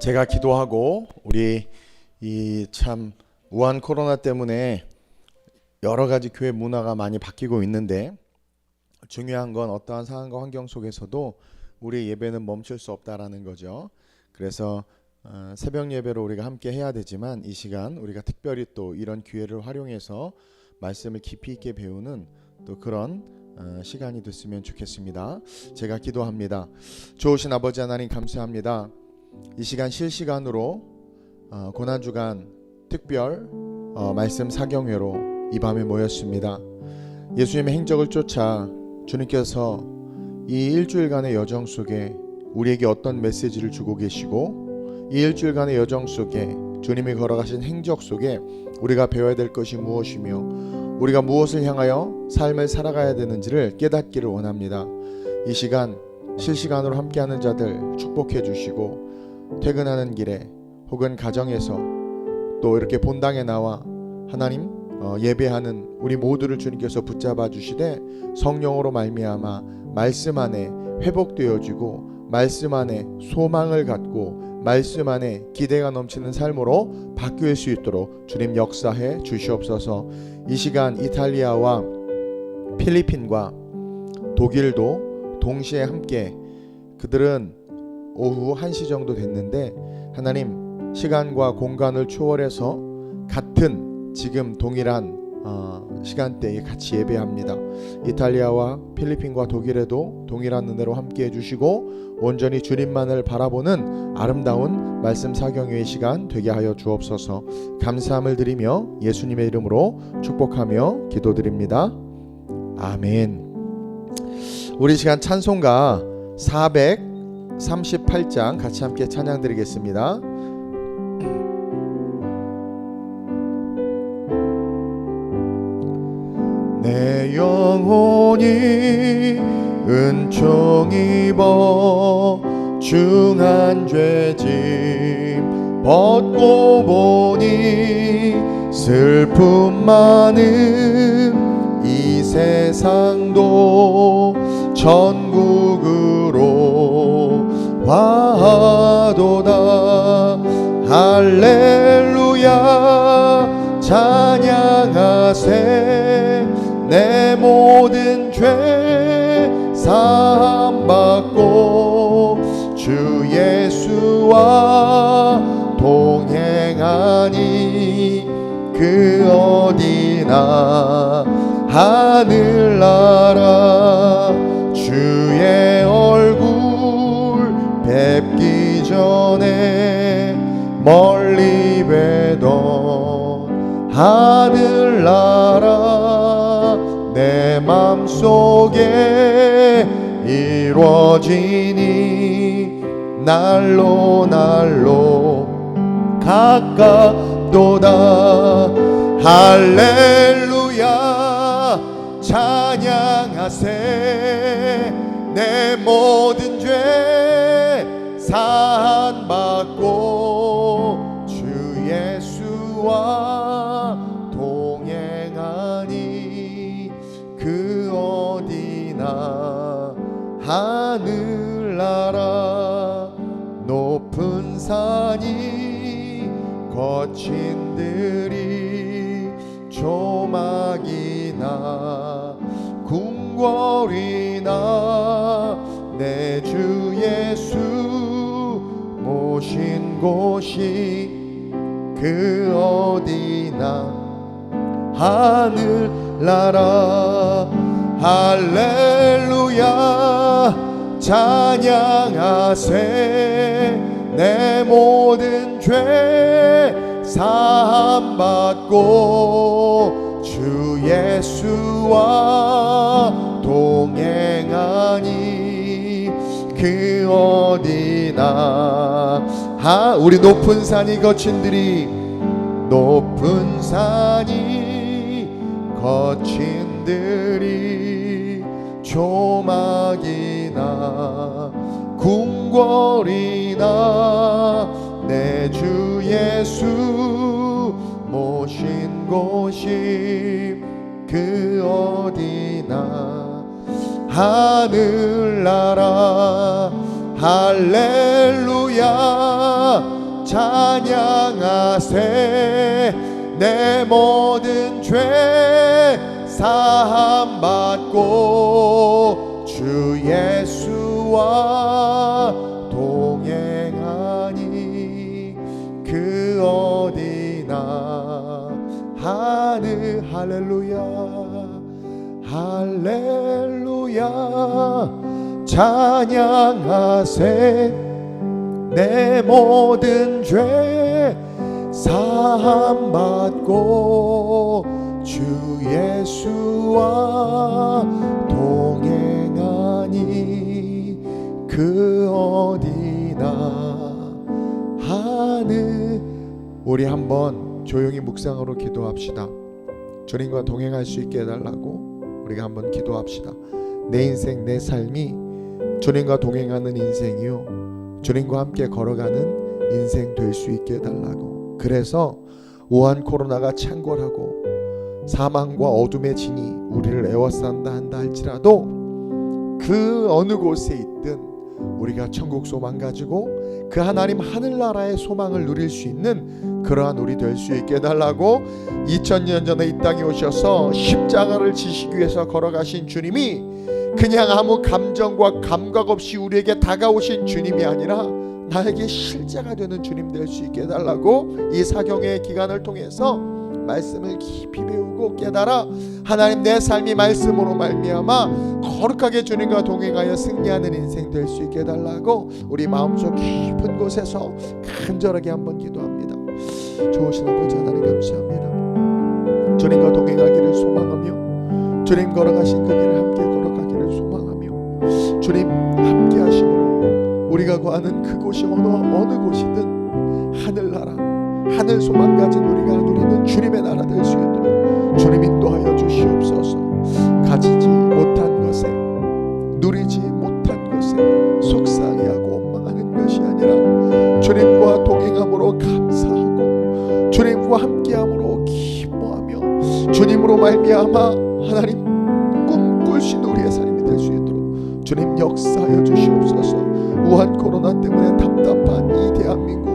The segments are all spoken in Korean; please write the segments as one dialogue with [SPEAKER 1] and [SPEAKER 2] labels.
[SPEAKER 1] 제가 기도하고 우리 이 참 우한 코로나 때문에 여러 가지 교회 문화가 많이 바뀌고 있는데, 중요한 건 어떠한 상황과 환경 속에서도 우리 예배는 멈출 수 없다라는 거죠. 그래서 새벽 예배로 우리가 함께 해야 되지만, 이 시간 우리가 특별히 또 이런 기회를 활용해서 말씀을 깊이 있게 배우는 또 그런 시간이 됐으면 좋겠습니다. 제가 기도합니다. 좋으신 아버지 하나님, 감사합니다. 이 시간 실시간으로 고난주간 특별 말씀 사경회로 이 밤에 모였습니다. 예수님의 행적을 쫓아 주님께서 이 일주일간의 여정 속에 우리에게 어떤 메시지를 주고 계시고, 이 일주일간의 여정 속에 주님이 걸어가신 행적 속에 우리가 배워야 될 것이 무엇이며 우리가 무엇을 향하여 삶을 살아가야 되는지를 깨닫기를 원합니다. 이 시간 실시간으로 함께하는 자들 축복해 주시고, 퇴근하는 길에 혹은 가정에서 또 이렇게 본당에 나와 하나님 예배하는 우리 모두를 주님께서 붙잡아 주시되, 성령으로 말미암아 말씀 안에 회복되어지고 말씀 안에 소망을 갖고 말씀 안에 기대가 넘치는 삶으로 바뀔 수 있도록 주님 역사해 주시옵소서. 이 시간 이탈리아와 필리핀과 독일도 동시에 함께, 그들은 오후 1시 정도 됐는데 하나님 시간과 공간을 초월해서 같은 지금 동일한 시간대에 같이 예배합니다. 이탈리아와 필리핀과 독일에도 동일한 은혜로 함께 해주시고 온전히 주님만을 바라보는 아름다운 말씀 사경회의 시간 되게 하여 주옵소서. 감사함을 드리며 예수님의 이름으로 축복하며 기도드립니다. 아멘. 우리 시간 찬송가 438장 같이 함께 찬양 드리겠습니다. 내 영혼이 은총 입어 중한 죄짐 벗고 보니 슬픔 많은 이 세상도 천국으로 화도다. 할렐루야 찬양하세. 내 모든 죄 사함받고 주 예수와 동행하니 그 어디나 하늘나라. 주의 얼굴 뵙기 전에 멀리 뵈던 하늘나라. 내 맘속에 이루어지니 날로 날로 가깝도다. 할렐루야 찬양하세. 내 모든 죄 사함받고 주 예수와 동행하니 그 어디나 하늘나라. 높은 산이 거친 들이 조막이나 궁궐이나 내 주 예수 모신 곳이 그 어디나 하늘나라. 할렐루야 찬양하세. 내 모든 죄 사함받고 주 예수와 동행하니 그 어디나 우리 높은 산이 거친 들이 높은 산이 거친 들이 조막이나 궁궐이나 내 주 예수 모신 곳이 그 어디나 하늘나라. 할렐루야 찬양하세. 내 모든 죄 사함 받고 주 예수와 동행하니 그 어디나 하늘. 할렐루야 할렐루야. 찬양하세. 내 모든 죄 사함 받고 주 예수와 동행하니 그 어디나 하늘. 우리 한번 조용히 묵상으로 기도합시다. 주님과 동행할 수 있게 해달라고 우리가 한번 기도합시다. 내 인생, 내 삶이 주님과 동행하는 인생이요, 주님과 함께 걸어가는 인생 될 수 있게 해달라고. 그래서 우한 코로나가 창궐하고 사망과 어둠의 진이 우리를 에워싼다 한다 할지라도 그 어느 곳에 있든 우리가 천국 소망 가지고 그 하나님 하늘나라의 소망을 누릴 수 있는 그러한 우리 될 수 있게 해달라고. 2000년 전에 이 땅에 오셔서 십자가를 지시기 위해서 걸어가신 주님이 그냥 아무 감정과 감각 없이 우리에게 다가오신 주님이 아니라 나에게 실제가 되는 주님 될 수 있게 해달라고 이 사경의 기간을 통해서 말씀을 깊이 배우고 깨달아 하나님 내 삶이 말씀으로 말미암아 거룩하게 주님과 동행하여 승리하는 인생 될 수 있게 해달라고 우리 마음속 깊은 곳에서 간절하게 한번 기도합니다. 좋으신 아버지 하나님 감사합니다. 주님과 동행하기를 소망하며 주님 걸어가신 그 길을 함께 걸어가기를 소망하며 주님 함께 하심으로 우리가 구하는 그곳이 어느 곳이든 하늘나라 하늘 소망 가진 우리가 누리는 주님의 나라 될 수 있도록 주님 인도하여 주시옵소서. 가지지 못한 것에 누리지 못한 것에 속상해하고 원망하는 것이 아니라 주님과 동행함으로 감사하고 주님과 함께함으로 기뻐하며 주님으로 말미암아 하나님 꿈꾸신 우리의 삶이 될 수 있도록 주님 역사하여 주시옵소서. 우한 코로나 때문에 답답한 이 대한민국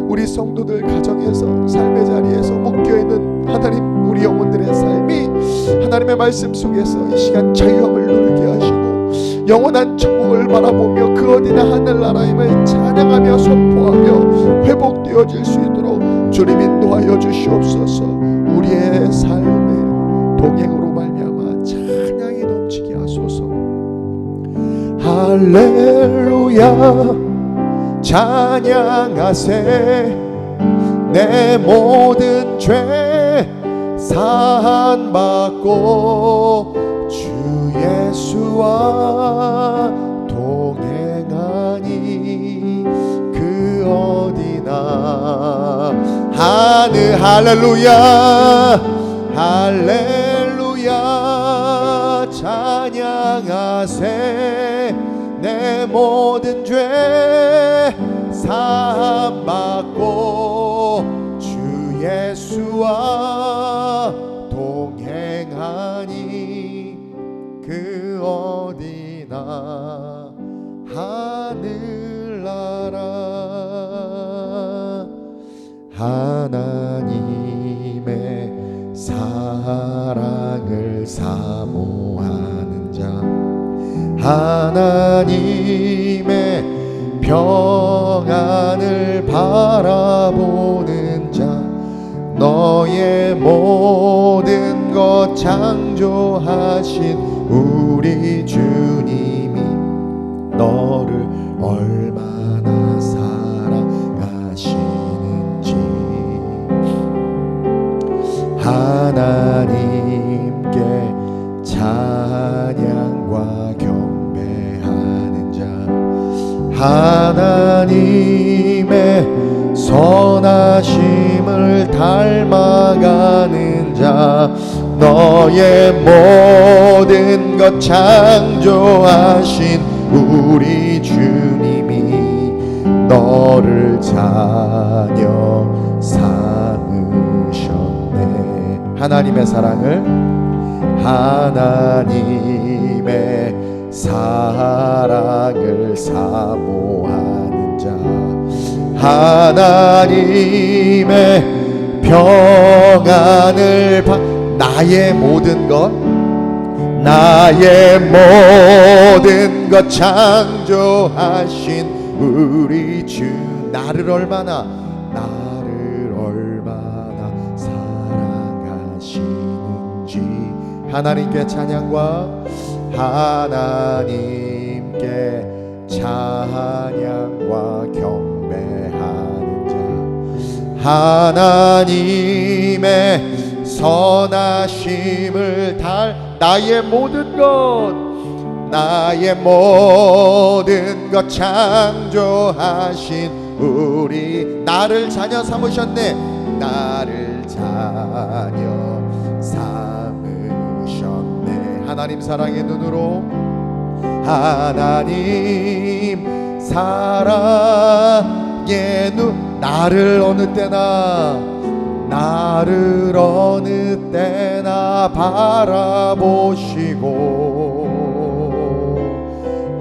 [SPEAKER 1] 우리 성도들 가정에서 삶의 자리에서 묶여있는 하나님 우리 영혼들의 삶이 하나님의 말씀 속에서 이 시간 자유함을 누리게 하시고 영원한 천국을 바라보며 그 어디나 하늘나라임을 찬양하며 선포하며 회복되어질 수 있도록 주님 인도하여 주시옵소서. 우리의 삶의 동행으로 말미암아 찬양이 넘치게 하소서. 할렐루야 찬양하세. 내 모든 죄 사한 받고 주 예수와 동행하니 그 어디나 하늘. 할렐루야 할렐루야 찬양하세. 내 모든 죄 사함 받고 주 예수와 동행하니 그 어디나 하늘나라. 하나님의 사랑을 사모하는 자 하나님의 평안을 바라보는 자 너의 모든 것 창조하신 우리 주님이 너를 얼마나 사랑하시는지 하나님께 찬양과 경배하는 자 하나님의 선하심을 닮아가는 자 너의 모든 것 창조하신 우리 주님이 너를 자녀 삼으셨네. 하나님의 사랑을 하나님의 사랑을 사모하는 자 하나님의 평안을 나의 모든 것 창조하신 우리 주 나를 얼마나 사랑하시는지 하나님께 찬양과 경배하는 자 하나님의 선하심을 나의 모든 것 창조하신 우리 나를 자녀 삼으셨네. 나를 자녀 삼으셨네. 하나님 사랑의 눈으로 하나님 사랑의 눈 나를 어느 때나 바라보시고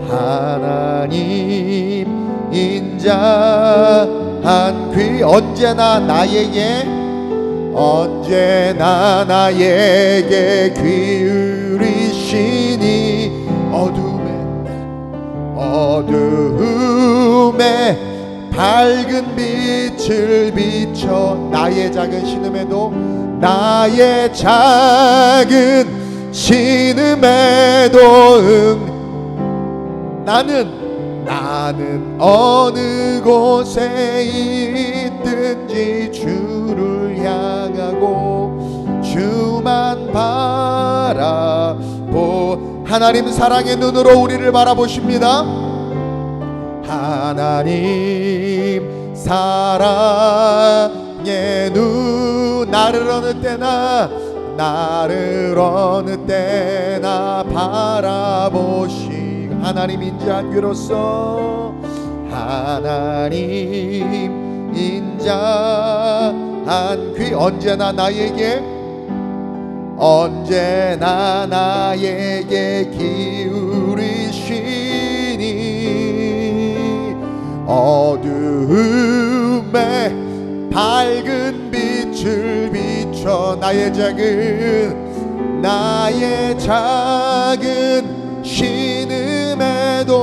[SPEAKER 1] 하나님 인자한 귀 언제나 나에게 기울이시니 어두움에 밝은 빛을 비춰 나의 작은 신음에도 나는 어느 곳에 있든지 주를 향하고 주만 하나님 사랑의 눈으로 우리를 바라보십니다. 하나님 사랑의 눈 나를 어느 때나 바라보시 하나님 인자한 귀로서 하나님 인자한 귀 언제나 나에게 기울이시니 어두움에 밝은 빛을 비춰 나의 작은 신음에도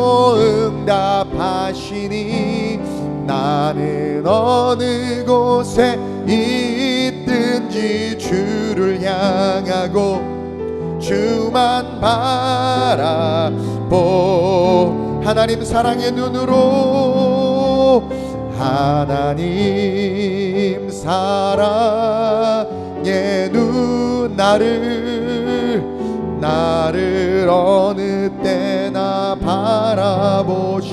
[SPEAKER 1] 응답하시니 나는 어느 곳에 있든지 주를 향하고 주만 바라보 하나님 사랑의 눈으로 하나님 사랑의 눈 나를 어느 때나 바라보시고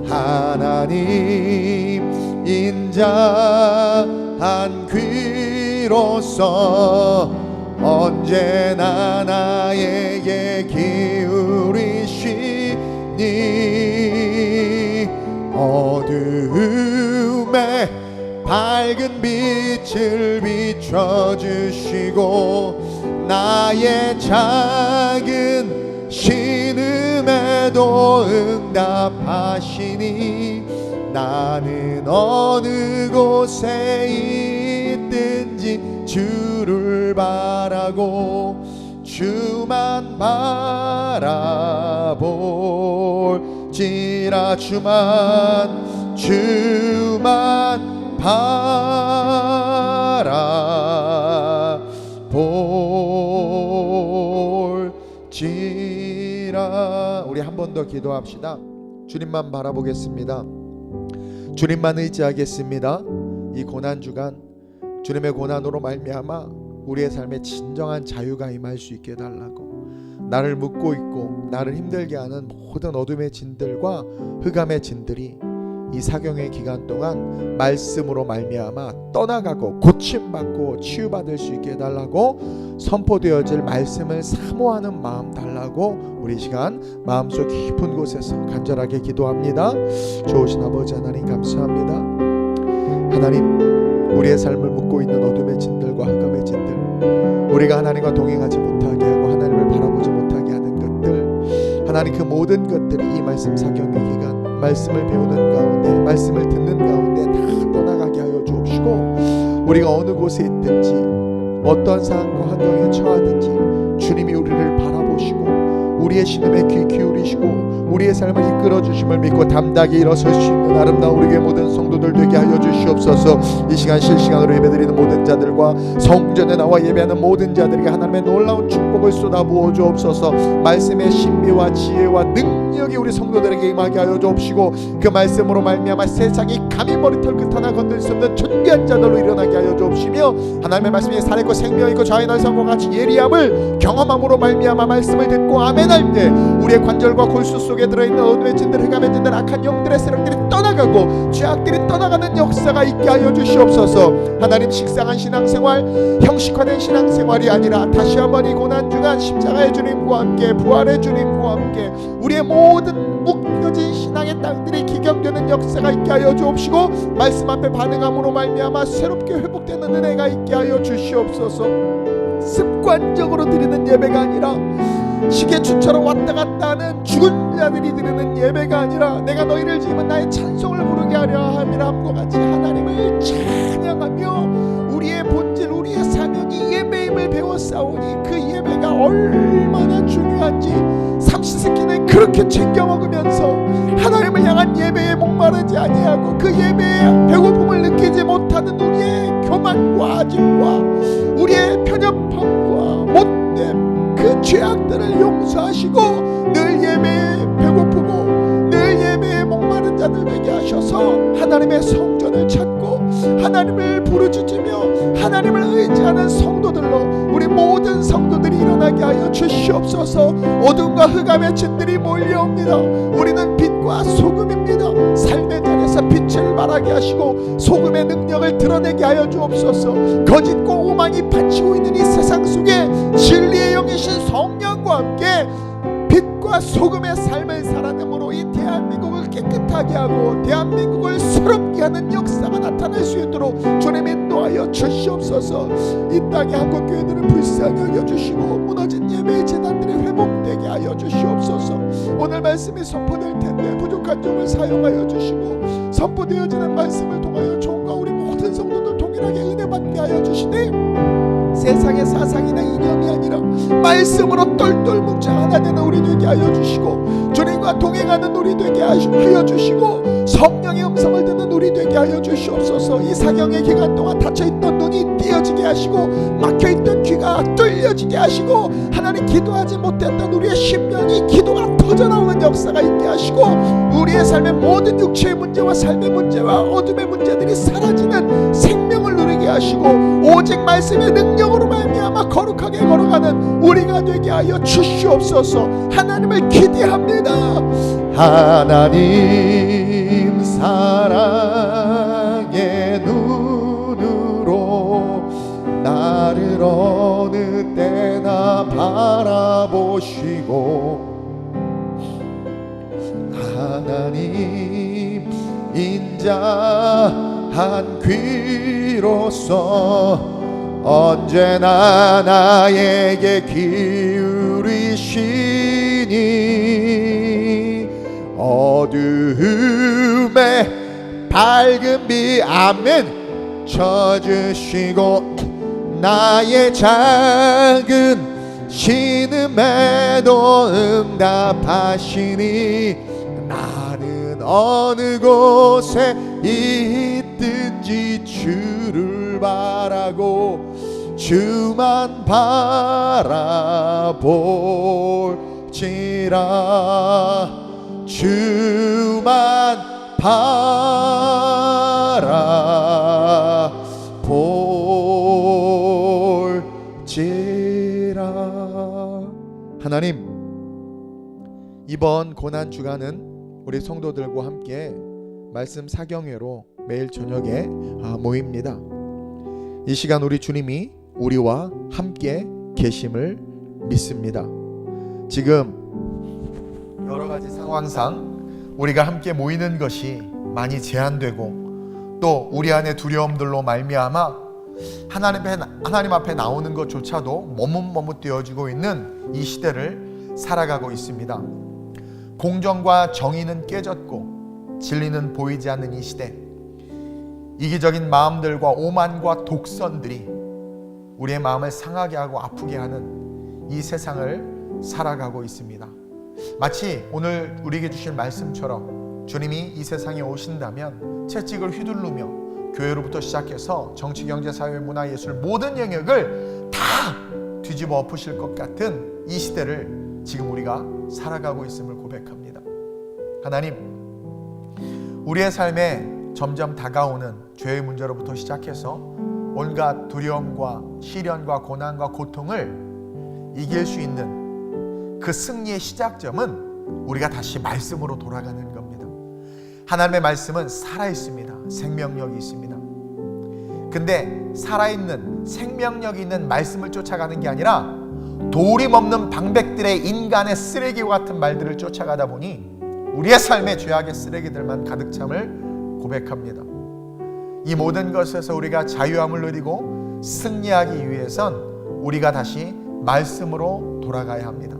[SPEAKER 1] 하나님 인자한 귀로서 언제나 나에게 기울이시니 어두움에 밝은 빛을 비춰주시고 나의 작은 신음에도 응답하시니 나는 어느 곳에 있든지 주를 바라고 주만 바라볼지라 주만 바라볼지라. 우리 한 번 더 기도합시다. 주님만 바라보겠습니다. 주님만 의지하겠습니다. 이 고난주간 주님의 고난으로 말미암아 우리의 삶에 진정한 자유가 임할 수 있게 해달라고 나를 묶고 있고 나를 힘들게 하는 모든 어둠의 진들과 흑암의 진들이 이 사경의 기간 동안 말씀으로 말미암아 떠나가고 고침받고 치유받을 수 있게 해달라고 선포되어질 말씀을 사모하는 마음 달라고 우리 시간 마음속 깊은 곳에서 간절하게 기도합니다. 좋으신 아버지 하나님 감사합니다. 하나님 우리의 삶을 묶고 있는 어둠의 진들과 흑암의 진들 우리가 하나님과 동행하지 못하게 하고 하나님을 바라보지 못하게 하는 것들 하나님 그 모든 것들이 이 말씀 사경의 기간 말씀을 배우는 가운데, 말씀을 듣는 가운데 다 떠나가게 하여 주옵시고, 우리가 어느 곳에 있든지 어떠한 상황과 환경에 처하든지 주님이 우리를 바라보시고 우리의 신음에 귀 기울이시고 우리의 삶을 이끌어 주심을 믿고 담대하게 일어설 수 있는 아름다운 우리 교회 모든 성도들 되게 하여 주시옵소서. 이 시간 실시간으로 예배드리는 모든 자들과 성전에 나와 예배하는 모든 자들에게 하나님의 놀라운 축복을 쏟아부어 주옵소서. 말씀의 신비와 지혜와 능력이 우리 성도들에게 임하게 하여 주옵시고, 그 말씀으로 말미암아 세상이 감히 머리털 끝 하나 건들 수 없는 존귀한 자들로 일어나게 하여 주옵시며, 하나님의 말씀이 살아있고 생명있고 자연의 삶과 같이 예리함을 경험함으로 말미암아 말씀을 듣고 아멘할 때 우리의 관절과 골수 속에 들어있는 어둠의 진들, 흑암의 진들, 악한 영들의 세력들이 떠나가고 죄악들이 떠나가는 역사가 있게 하여 주시옵소서. 하나님, 식상한 신앙생활, 형식화된 신앙생활이 아니라 다시 한번 이 고난중한 십자가의 주님과 함께 부활의 주님과 함께 우리의 모든 묶여진 신앙의 땅들이 기경되는 역사가 있게 하여 주옵시고, 말씀 앞에 반응함으로 말미암아 새롭게 회복되는 은혜가 있게 하여 주시옵소서. 습관적으로 드리는 예배가 아니라 시계추처럼 왔다 갔다 하는 죽은 자들이 드리는 예배가 아니라 내가 너희를 지으면 나의 찬송을 부르게 하려 함이라함과 같이 하나님을 찬양하며 우리의 본질, 우리의 사명이 예배임을 배웠사오니 그 예배가 얼마나 중요한지 삼시세끼는 그렇게 챙겨 먹으면서 하나님을 향한 예배에 목마르지 아니하고 그 예배에 배고픔을 느끼지 못하는 우리의 교만과 아집과 우리의 편협함과 못됨, 그 죄악들을 용서하시고 늘 예배에 배고프고 늘 예배에 목마른 자들 되게 하셔서 하나님의 성전을 찾고 하나님을 부르짖으며 하나님을 의지하는 성도들로 우리 모든 성도들이 일어나게 하여 주시옵소서. 어둠과 흑암의 진들이 몰려옵니다. 우리는 빛과 소금입니다. 삶의 자리에서 빛을 발하게 하시고 소금의 능력을 드러내게 하여 주옵소서. 거짓과 오만이 판치고 있는 이 세상 속에 진리의 영이신 성령과 함께 빛과 소금의 삶을 살아내므로 이 대한민국을 깨끗하게 하고 대한민국을 새롭게 하는 역사가 나타날 수 있도록 주님 인도하여 주시옵소서. 이 땅의 한국교회들을 불쌍히 여겨주시고 무너진 예배의 재단들이 회복되게 하여 주시옵소서. 오늘 말씀이 선포될 텐데 부족한 점을 사용하여 주시고 선포되어지는 말씀을 통하여 종과 우리 모든 성도들 동일하게 은혜 받게 하여 주시되 세상의 사상이나 이념이 아니라 말씀으로 똘똘 뭉쳐 하나 되는 우리 되게 하여 주시고 주님과 동행하는 우리 되게 하여 주시고 성령의 음성을 듣는 우리 되게 하여 주시옵소서. 이 사경의 기간 동안 닫혀있던 눈이 띄어지게 하시고 막혀있던 귀가 뚫려지게 하시고 하나님 기도하지 못했던 우리의 심령이 기도가 터져나오는 역사가 있게 하시고 우리의 삶의 모든 육체의 문제와 삶의 문제와 어둠의 문제들이 사라지는 생명을 누리게 하시고 오직 말씀의 능력으로 말미암아 거룩하게 걸어가는 우리가 되게 하여 주시옵소서. 하나님을 기대합니다. 하나님 사랑의 눈으로 나를 어느 때나 바라보시고 하나님 인자한 귀로서 언제나 나에게 기울이시니 어두움에 밝은 빛 아멘 쳐주시고 나의 작은 신음에도 응답하시니 나는 어느 곳에 있든지 주를 바라고 주만 바라볼지라 주만 바라볼지라. 하나님, 이번 고난 주간은 우리 성도들과 함께 말씀 사경회로 매일 저녁에 모입니다. 이 시간 우리 주님이 우리와 함께 계심을 믿습니다. 지금 여러 가지 상황상 우리가 함께 모이는 것이 많이 제한되고 또 우리 안에 두려움들로 말미암아 하나님 앞에 나오는 것조차도 머뭇머뭇되어지고 있는 이 시대를 살아가고 있습니다. 공정과 정의는 깨졌고 진리는 보이지 않는 이 시대, 이기적인 마음들과 오만과 독선들이 우리의 마음을 상하게 하고 아프게 하는 이 세상을 살아가고 있습니다. 마치 오늘 우리에게 주신 말씀처럼 주님이 이 세상에 오신다면 채찍을 휘두르며 교회로부터 시작해서 정치, 경제, 사회, 문화, 예술 모든 영역을 다 뒤집어 엎으실 것 같은 이 시대를 지금 우리가 살아가고 있음을 고백합니다. 하나님, 우리의 삶에 점점 다가오는 죄의 문제로부터 시작해서 온갖 두려움과 시련과 고난과 고통을 이길 수 있는 그 승리의 시작점은 우리가 다시 말씀으로 돌아가는 겁니다. 하나님의 말씀은 살아있습니다. 생명력이 있습니다. 근데 살아있는 생명력이 있는 말씀을 쫓아가는 게 아니라 도림없는 방백들의 인간의 쓰레기와 같은 말들을 쫓아가다 보니 우리의 삶에 죄악의 쓰레기들만 가득 참을 고백합니다. 이 모든 것에서 우리가 자유함을 누리고 승리하기 위해선 우리가 다시 말씀으로 돌아가야 합니다.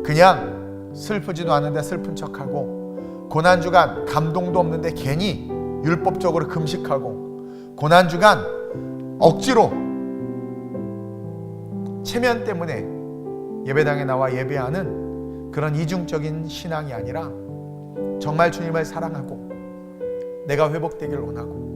[SPEAKER 1] 그냥 슬프지도 않은데 슬픈 척하고, 고난주간 감동도 없는데 괜히 율법적으로 금식하고, 고난주간 억지로 체면 때문에 예배당에 나와 예배하는 그런 이중적인 신앙이 아니라 정말 주님을 사랑하고 내가 회복되기를 원하고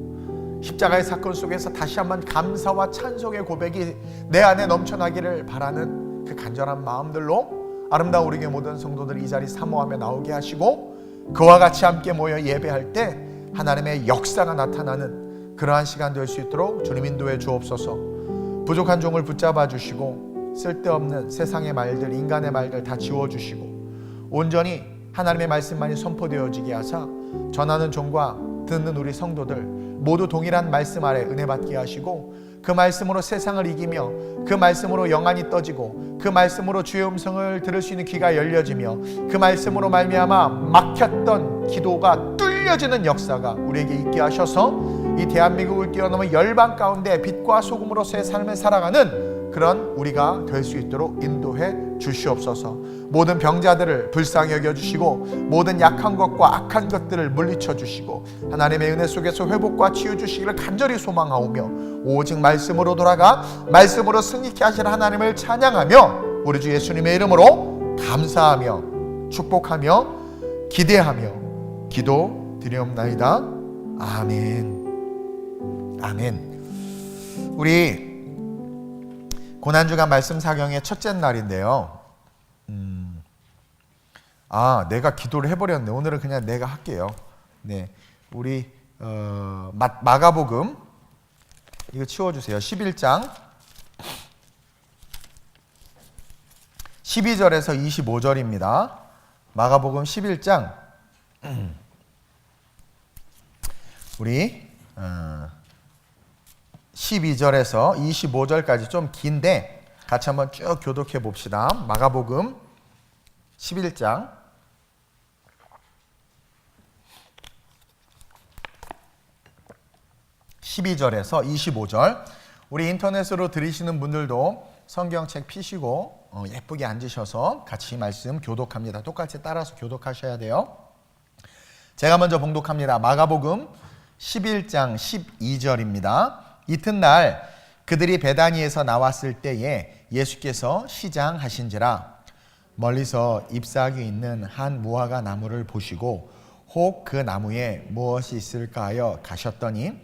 [SPEAKER 1] 십자가의 사건 속에서 다시 한번 감사와 찬송의 고백이 내 안에 넘쳐나기를 바라는 그 간절한 마음들로 아름다운 우리 교회 모든 성도들이 이 자리 사모하며 나오게 하시고, 그와 같이 함께 모여 예배할 때 하나님의 역사가 나타나는 그러한 시간 될 수 있도록 주님 인도해 주옵소서. 부족한 종을 붙잡아 주시고 쓸데없는 세상의 말들, 인간의 말들 다 지워주시고 온전히 하나님의 말씀만이 선포되어지게 하사 전하는 종과 듣는 우리 성도들 모두 동일한 말씀 아래 은혜 받게 하시고, 그 말씀으로 세상을 이기며 그 말씀으로 영안이 떠지고 그 말씀으로 주의 음성을 들을 수 있는 귀가 열려지며 그 말씀으로 말미암아 막혔던 기도가 뚫려지는 역사가 우리에게 있게 하셔서 이 대한민국을 뛰어넘어 열방 가운데 빛과 소금으로서의 삶을 살아가는 그런 우리가 될 수 있도록 인도해 주시옵소서. 모든 병자들을 불쌍히 여겨주시고 모든 약한 것과 악한 것들을 물리쳐 주시고 하나님의 은혜 속에서 회복과 치유 주시기를 간절히 소망하오며 오직 말씀으로 돌아가 말씀으로 승리케 하시는 하나님을 찬양하며 우리 주 예수님의 이름으로 감사하며 축복하며 기대하며 기도 드리옵나이다. 아멘. 아멘. 우리 고난주간 말씀 사경의 첫째 날인데요. 내가 기도를 해버렸네. 오늘은 그냥 내가 할게요. 네, 우리 마가복음 이거 치워주세요. 11장 12절에서 25절입니다. 마가복음 11장 우리 12절에서 25절까지 좀 긴데 같이 한번 쭉 교독해 봅시다. 마가복음 11장 12절에서 25절. 우리 인터넷으로 들으시는 분들도 성경책 피시고 예쁘게 앉으셔서 같이 말씀 교독합니다. 똑같이 따라서 교독하셔야 돼요. 제가 먼저 봉독합니다. 마가복음 11장 12절입니다. 이튿날 그들이 베다니에서 나왔을 때에 예수께서 시장하신지라 멀리서 잎사귀 있는 한 무화과 나무를 보시고 혹 그 나무에 무엇이 있을까 하여 가셨더니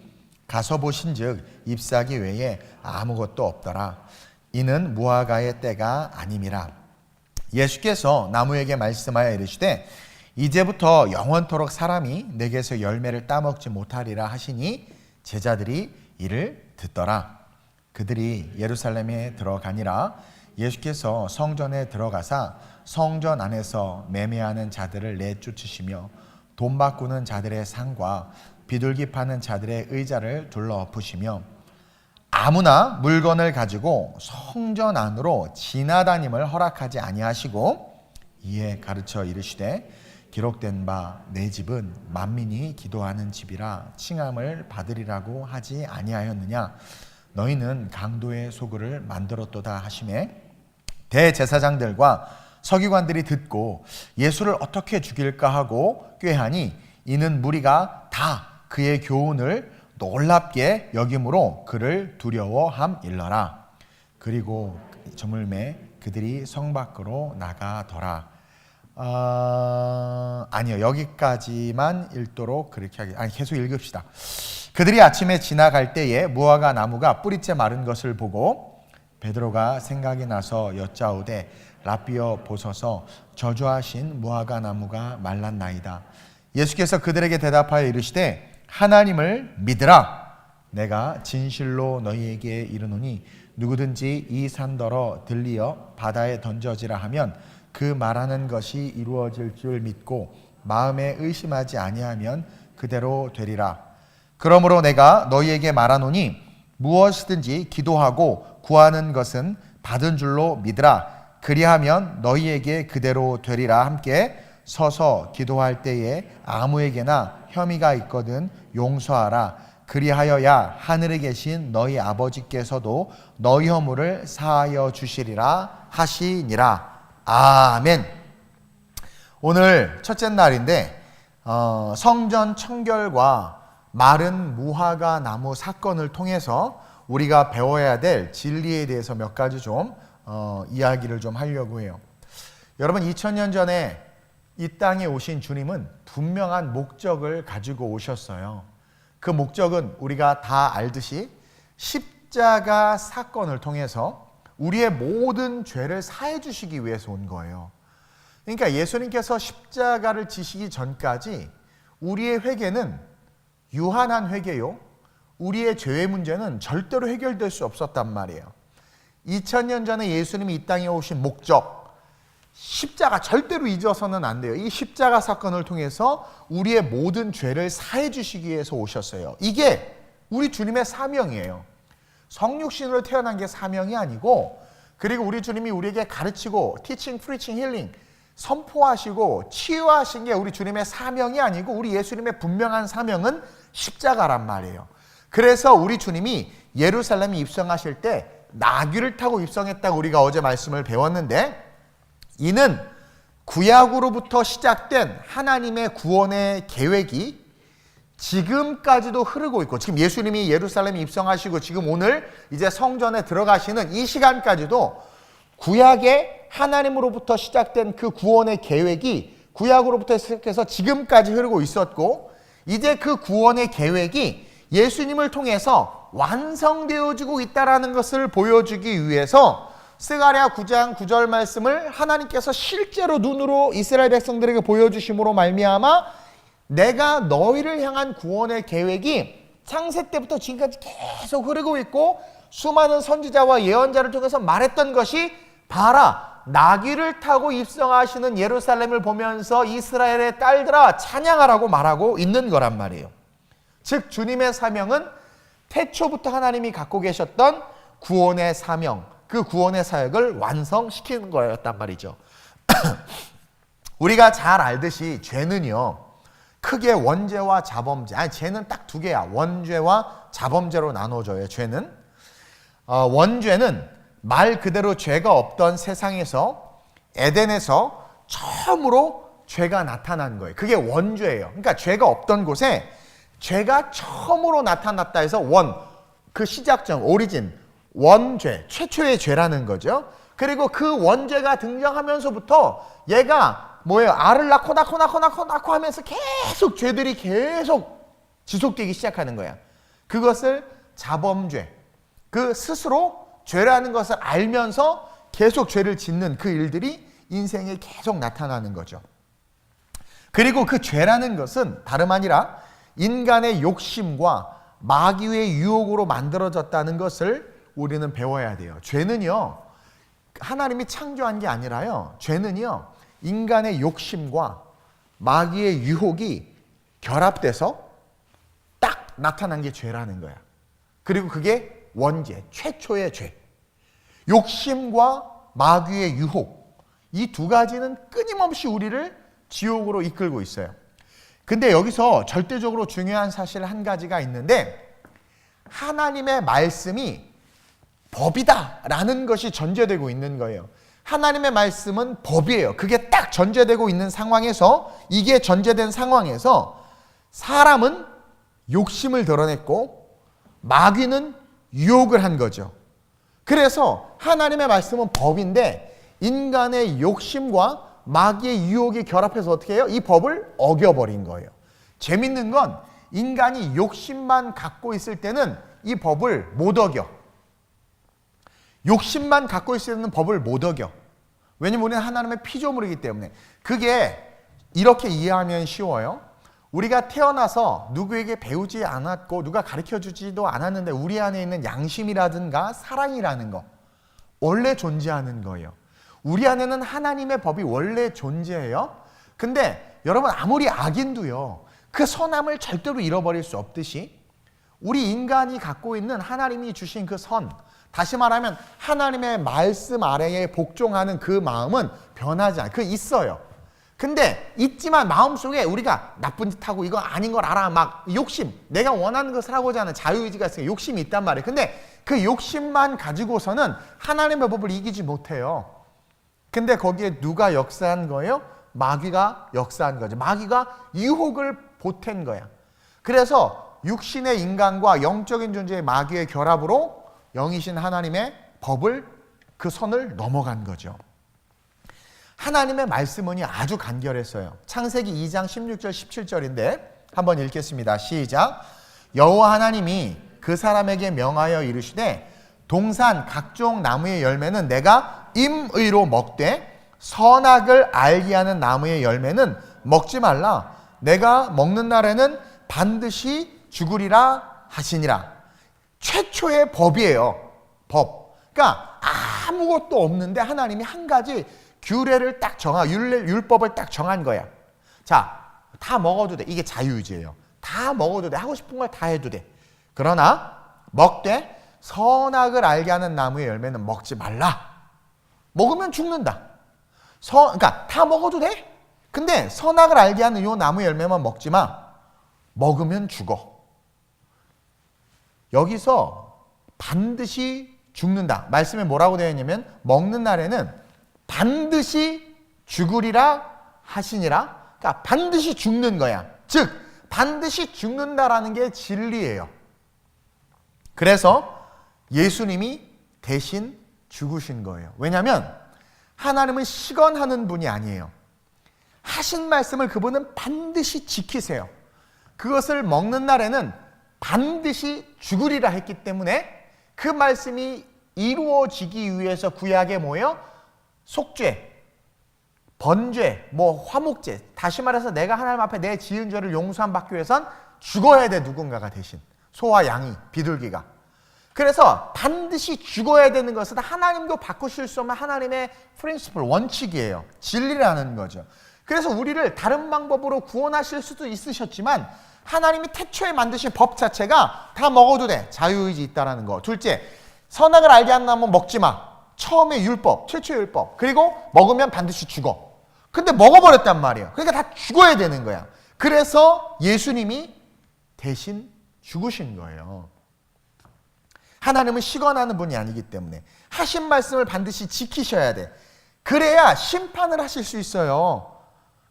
[SPEAKER 1] 가서 보신즉 잎사귀 외에 아무것도 없더라. 이는 무화과의 때가 아님이라. 예수께서 나무에게 말씀하여 이르시되 이제부터 영원토록 사람이 내게서 열매를 따먹지 못하리라 하시니 제자들이 이를 듣더라. 그들이 예루살렘에 들어가니라. 예수께서 성전에 들어가사 성전 안에서 매매하는 자들을 내쫓으시며 돈 바꾸는 자들의 상과 비둘기 파는 자들의 의자를 둘러엎으시며 아무나 물건을 가지고 성전 안으로 지나다님을 허락하지 아니하시고 이에 가르쳐 이르시되 기록된 바 내 집은 만민이 기도하는 집이라 칭함을 받으리라고 하지 아니하였느냐. 너희는 강도의 소굴을 만들었도다 하시매 대제사장들과 서기관들이 듣고 예수를 어떻게 죽일까 하고 꾀하니 이는 무리가 다 그의 교훈을 놀랍게 여김으로 그를 두려워함일러라. 그리고 저물매 그들이 성 밖으로 나가더라. 아니요, 여기까지만 읽도록 그렇게 계속 읽읍시다. 그들이 아침에 지나갈 때에 무화과 나무가 뿌리째 마른 것을 보고 베드로가 생각이 나서 여짜오되 라삐어 보소서, 저주하신 무화과 나무가 말랐나이다. 예수께서 그들에게 대답하여 이르시되 하나님을 믿으라. 내가 진실로 너희에게 이르노니 누구든지 이 산더러 들리어 바다에 던져지라 하면 그 말하는 것이 이루어질 줄 믿고 마음에 의심하지 아니하면 그대로 되리라. 그러므로 내가 너희에게 말하노니 무엇이든지 기도하고 구하는 것은 받은 줄로 믿으라. 그리하면 너희에게 그대로 되리라. 함께 서서 기도할 때에 아무에게나 혐의가 있거든 용서하라. 그리하여야 하늘에 계신 너희 아버지께서도 너희 허물을 사하여 주시리라 하시니라. 아멘. 오늘 첫째 날인데 성전 청결과 마른 무화과 나무 사건을 통해서 우리가 배워야 될 진리에 대해서 몇 가지 좀 이야기를 좀 하려고 해요. 여러분, 2000년 전에 이 땅에 오신 주님은 분명한 목적을 가지고 오셨어요. 그 목적은 우리가 다 알듯이 십자가 사건을 통해서 우리의 모든 죄를 사해 주시기 위해서 온 거예요. 그러니까 예수님께서 십자가를 지시기 전까지 우리의 회개는 유한한 회개요, 우리의 죄의 문제는 절대로 해결될 수 없었단 말이에요. 2000년 전에 예수님이 이 땅에 오신 목적, 십자가 절대로 잊어서는 안 돼요. 이 십자가 사건을 통해서 우리의 모든 죄를 사해 주시기 위해서 오셨어요. 이게 우리 주님의 사명이에요. 성육신으로 태어난 게 사명이 아니고, 그리고 우리 주님이 우리에게 가르치고 티칭, 프리칭, 힐링 선포하시고 치유하신 게 우리 주님의 사명이 아니고, 우리 예수님의 분명한 사명은 십자가란 말이에요. 그래서 우리 주님이 예루살렘에 입성하실 때 나귀를 타고 입성했다고 우리가 어제 말씀을 배웠는데, 이는 구약으로부터 시작된 하나님의 구원의 계획이 지금까지도 흐르고 있고, 지금 예수님이 예루살렘에 입성하시고 지금 오늘 이제 성전에 들어가시는 이 시간까지도 구약의 하나님으로부터 시작된 그 구원의 계획이 구약으로부터 시작해서 지금까지 흐르고 있었고, 이제 그 구원의 계획이 예수님을 통해서 완성되어지고 있다는 것을 보여주기 위해서 스가랴 9장 9절 말씀을 하나님께서 실제로 눈으로 이스라엘 백성들에게 보여주심으로 말미암아 내가 너희를 향한 구원의 계획이 창세 때부터 지금까지 계속 흐르고 있고, 수많은 선지자와 예언자를 통해서 말했던 것이 봐라, 나귀를 타고 입성하시는 예루살렘을 보면서 이스라엘의 딸들아 찬양하라고 말하고 있는 거란 말이에요. 즉 주님의 사명은 태초부터 하나님이 갖고 계셨던 구원의 사명, 그 구원의 사역을 완성시키는 거였단 말이죠. 우리가 잘 알듯이 죄는요, 크게 원죄와 자범죄, 죄는 딱 두 개야. 원죄와 자범죄로 나눠져요. 죄는 원죄는 말 그대로 죄가 없던 세상에서, 에덴에서 처음으로 죄가 나타난 거예요. 그게 원죄예요. 그러니까 죄가 없던 곳에 죄가 처음으로 나타났다 해서 그 시작점, 오리진, 원죄, 최초의 죄라는 거죠. 그리고 그 원죄가 등장하면서부터 얘가 뭐예요? 알을 낳고 하면서 계속 죄들이 계속 지속되기 시작하는 거야. 그것을 자범죄, 그 스스로 죄라는 것을 알면서 계속 죄를 짓는 그 일들이 인생에 계속 나타나는 거죠. 그리고 그 죄라는 것은 다름 아니라 인간의 욕심과 마귀의 유혹으로 만들어졌다는 것을 우리는 배워야 돼요. 죄는요, 하나님이 창조한 게 아니라요, 죄는요, 인간의 욕심과 마귀의 유혹이 결합돼서 딱 나타난 게 죄라는 거야. 그리고 그게 원죄, 최초의 죄. 욕심과 마귀의 유혹, 이 두 가지는 끊임없이 우리를 지옥으로 이끌고 있어요. 근데 여기서 절대적으로 중요한 사실 한 가지가 있는데, 하나님의 말씀이 법이다라는 것이 전제되고 있는 거예요. 하나님의 말씀은 법이에요. 그게 딱 전제되고 있는 상황에서, 이게 전제된 상황에서 사람은 욕심을 드러냈고 마귀는 유혹을 한 거죠. 그래서 하나님의 말씀은 법인데 인간의 욕심과 마귀의 유혹이 결합해서 어떻게 해요? 이 법을 어겨버린 거예요. 재밌는 건 인간이 욕심만 갖고 있을 때는 이 법을 못 어겨. 욕심만 갖고 있을 때는 법을 못 어겨. 왜냐면 우리는 하나님의 피조물이기 때문에. 그게 이렇게 이해하면 쉬워요. 우리가 태어나서 누구에게 배우지 않았고 누가 가르쳐주지도 않았는데 우리 안에 있는 양심이라든가 사랑이라는 거 원래 존재하는 거예요. 우리 안에는 하나님의 법이 원래 존재해요. 근데 여러분 아무리 악인도요. 그 선함을 절대로 잃어버릴 수 없듯이 우리 인간이 갖고 있는 하나님이 주신 그 선, 다시 말하면 하나님의 말씀 아래에 복종하는 그 마음은 변하지 않아요. 그 있어요. 근데 있지만 마음속에 우리가 나쁜 짓 하고 이거 아닌 걸 알아. 막 욕심, 내가 원하는 것을 하고자 하는 자유의지가 있으니까 욕심이 있단 말이에요. 근데 그 욕심만 가지고서는 하나님의 법을 이기지 못해요. 근데 거기에 누가 역사한 거예요? 마귀가 역사한 거죠. 마귀가 유혹을 보탠 거야. 그래서 육신의 인간과 영적인 존재의 마귀의 결합으로 영이신 하나님의 법을 그 선을 넘어간 거죠. 하나님의 말씀은 아주 간결했어요. 창세기 2장 16절 17절인데 한번 읽겠습니다. 시작. 여호와 하나님이 그 사람에게 명하여 이르시되 동산 각종 나무의 열매는 내가 임의로 먹되 선악을 알게 하는 나무의 열매는 먹지 말라. 내가 먹는 날에는 반드시 죽으리라 하시니라. 최초의 법이에요. 법. 그러니까 아무것도 없는데 하나님이 한 가지 규례를 딱 율법을 딱 정한 거야. 자, 다 먹어도 돼. 이게 자유의지예요. 다 먹어도 돼. 하고 싶은 걸 다 해도 돼. 그러나 먹되 선악을 알게 하는 나무의 열매는 먹지 말라. 먹으면 죽는다. 그러니까 다 먹어도 돼. 근데 선악을 알게 하는 이 나무의 열매만 먹지 마. 먹으면 죽어. 여기서 반드시 죽는다. 말씀에 뭐라고 되어 있냐면 먹는 날에는 반드시 죽으리라 하시니라. 그러니까 반드시 죽는 거야. 즉 반드시 죽는다라는 게 진리예요. 그래서 예수님이 대신 죽으신 거예요. 왜냐하면 하나님은 시건하는 분이 아니에요. 하신 말씀을 그분은 반드시 지키세요. 그것을 먹는 날에는 반드시 죽으리라 했기 때문에 그 말씀이 이루어지기 위해서 구약에 뭐예요? 속죄, 번죄, 화목죄. 다시 말해서 내가 하나님 앞에 내 지은 죄를 용서함 받기 위해선 죽어야 돼. 누군가가 대신. 소와 양이, 비둘기가. 그래서 반드시 죽어야 되는 것은 하나님도 바꾸실 수 없는 하나님의 프린시플, 원칙이에요. 진리라는 거죠. 그래서 우리를 다른 방법으로 구원하실 수도 있으셨지만 하나님이 태초에 만드신 법 자체가 다 먹어도 돼. 자유의지 있다라는 거. 둘째, 선악을 알게 하는 나무 먹지 마. 처음에 율법, 최초의 율법. 그리고 먹으면 반드시 죽어. 근데 먹어버렸단 말이에요. 그러니까 다 죽어야 되는 거야. 그래서 예수님이 대신 죽으신 거예요. 하나님은 시건하는 분이 아니기 때문에 하신 말씀을 반드시 지키셔야 돼. 그래야 심판을 하실 수 있어요.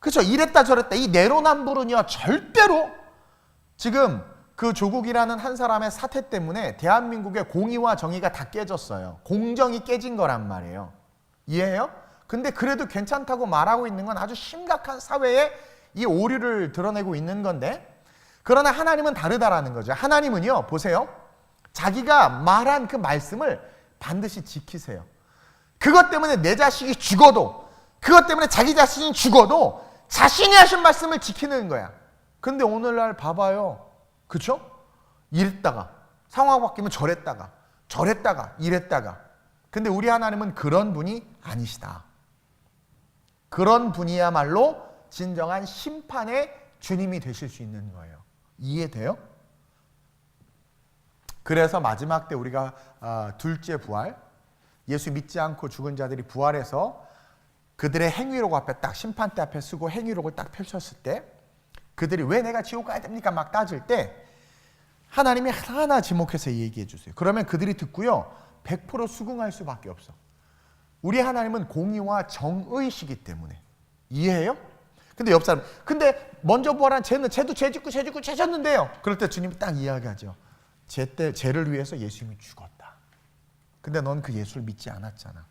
[SPEAKER 1] 그렇죠? 이랬다 저랬다. 이 내로남불은요 절대로 지금 그 조국이라는 한 사람의 사태 때문에 대한민국의 공의와 정의가 다 깨졌어요. 공정이 깨진 거란 말이에요. 이해해요? 근데 그래도 괜찮다고 말하고 있는 건 아주 심각한 사회에 이 오류를 드러내고 있는 건데, 그러나 하나님은 다르다라는 거죠. 하나님은요, 보세요. 자기가 말한 그 말씀을 반드시 지키세요. 그것 때문에 내 자식이 죽어도, 그것 때문에 자기 자신이 죽어도 자신이 하신 말씀을 지키는 거야. 근데 오늘날 봐봐요. 그쵸? 이랬다가 상황 바뀌면 저랬다가 이랬다가. 근데 우리 하나님은 그런 분이 아니시다. 그런 분이야말로 진정한 심판의 주님이 되실 수 있는 거예요. 이해돼요? 그래서 마지막 때 우리가 둘째 부활, 예수 믿지 않고 죽은 자들이 부활해서 그들의 행위록 앞에 딱 심판대 앞에 쓰고 행위록을 딱 펼쳤을 때 그들이 왜 내가 지옥 가야 됩니까? 막 따질 때 하나님이 하나하나 지목해서 얘기해 주세요. 그러면 그들이 듣고요 100% 수긍할 수밖에 없어. 우리 하나님은 공의와 정의시기 때문에. 이해해요?
[SPEAKER 2] 근데 옆 사람, 근데 먼저 부활한 쟤도 죄 짓고 죄졌는데요. 그럴 때 주님이 딱 이야기하죠. 쟤를 위해서 예수님이 죽었다. 근데 넌 그 예수를 믿지 않았잖아.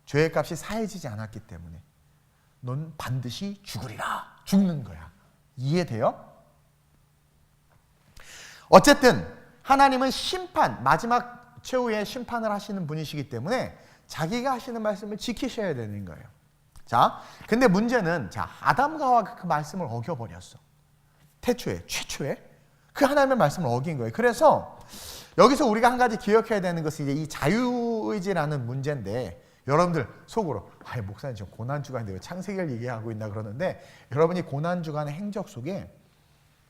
[SPEAKER 2] 죄의 값이 사해지지 않았기 때문에 넌 반드시 죽으리라. 죽는 거야. 이해돼요? 어쨌든 하나님은 심판, 마지막 최후의 심판을 하시는 분이시기 때문에 자기가 하시는 말씀을 지키셔야 되는 거예요. 자, 근데 문제는 아담과 하와가 그 말씀을 어겨버렸어. 최초에 그 하나님의 말씀을 어긴 거예요. 그래서 여기서 우리가 한 가지 기억해야 되는 것은 이제 이 자유의지라는 문제인데, 여러분들 속으로 목사님 지금 고난주간인데 왜 창세기를 얘기하고 있나 그러는데, 여러분이 고난주간의 행적 속에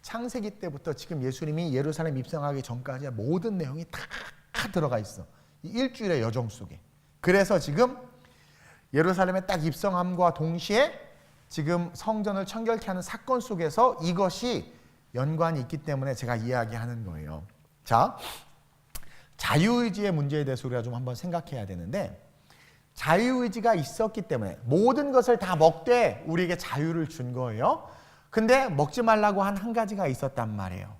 [SPEAKER 2] 창세기 때부터 지금 예수님이 예루살렘 입성하기 전까지의 모든 내용이 다 들어가 있어. 이 일주일의 여정 속에. 그래서 지금 예루살렘에 딱 입성함과 동시에 지금 성전을 청결케 하는 사건 속에서 이것이 연관이 있기 때문에 제가 이야기하는 거예요. 자, 자유의지의 문제에 대해서 우리가 좀 한번 생각해야 되는데, 자유의지가 있었기 때문에 모든 것을 다 먹되 우리에게 자유를 준 거예요. 근데 먹지 말라고 한 가지가 있었단 말이에요.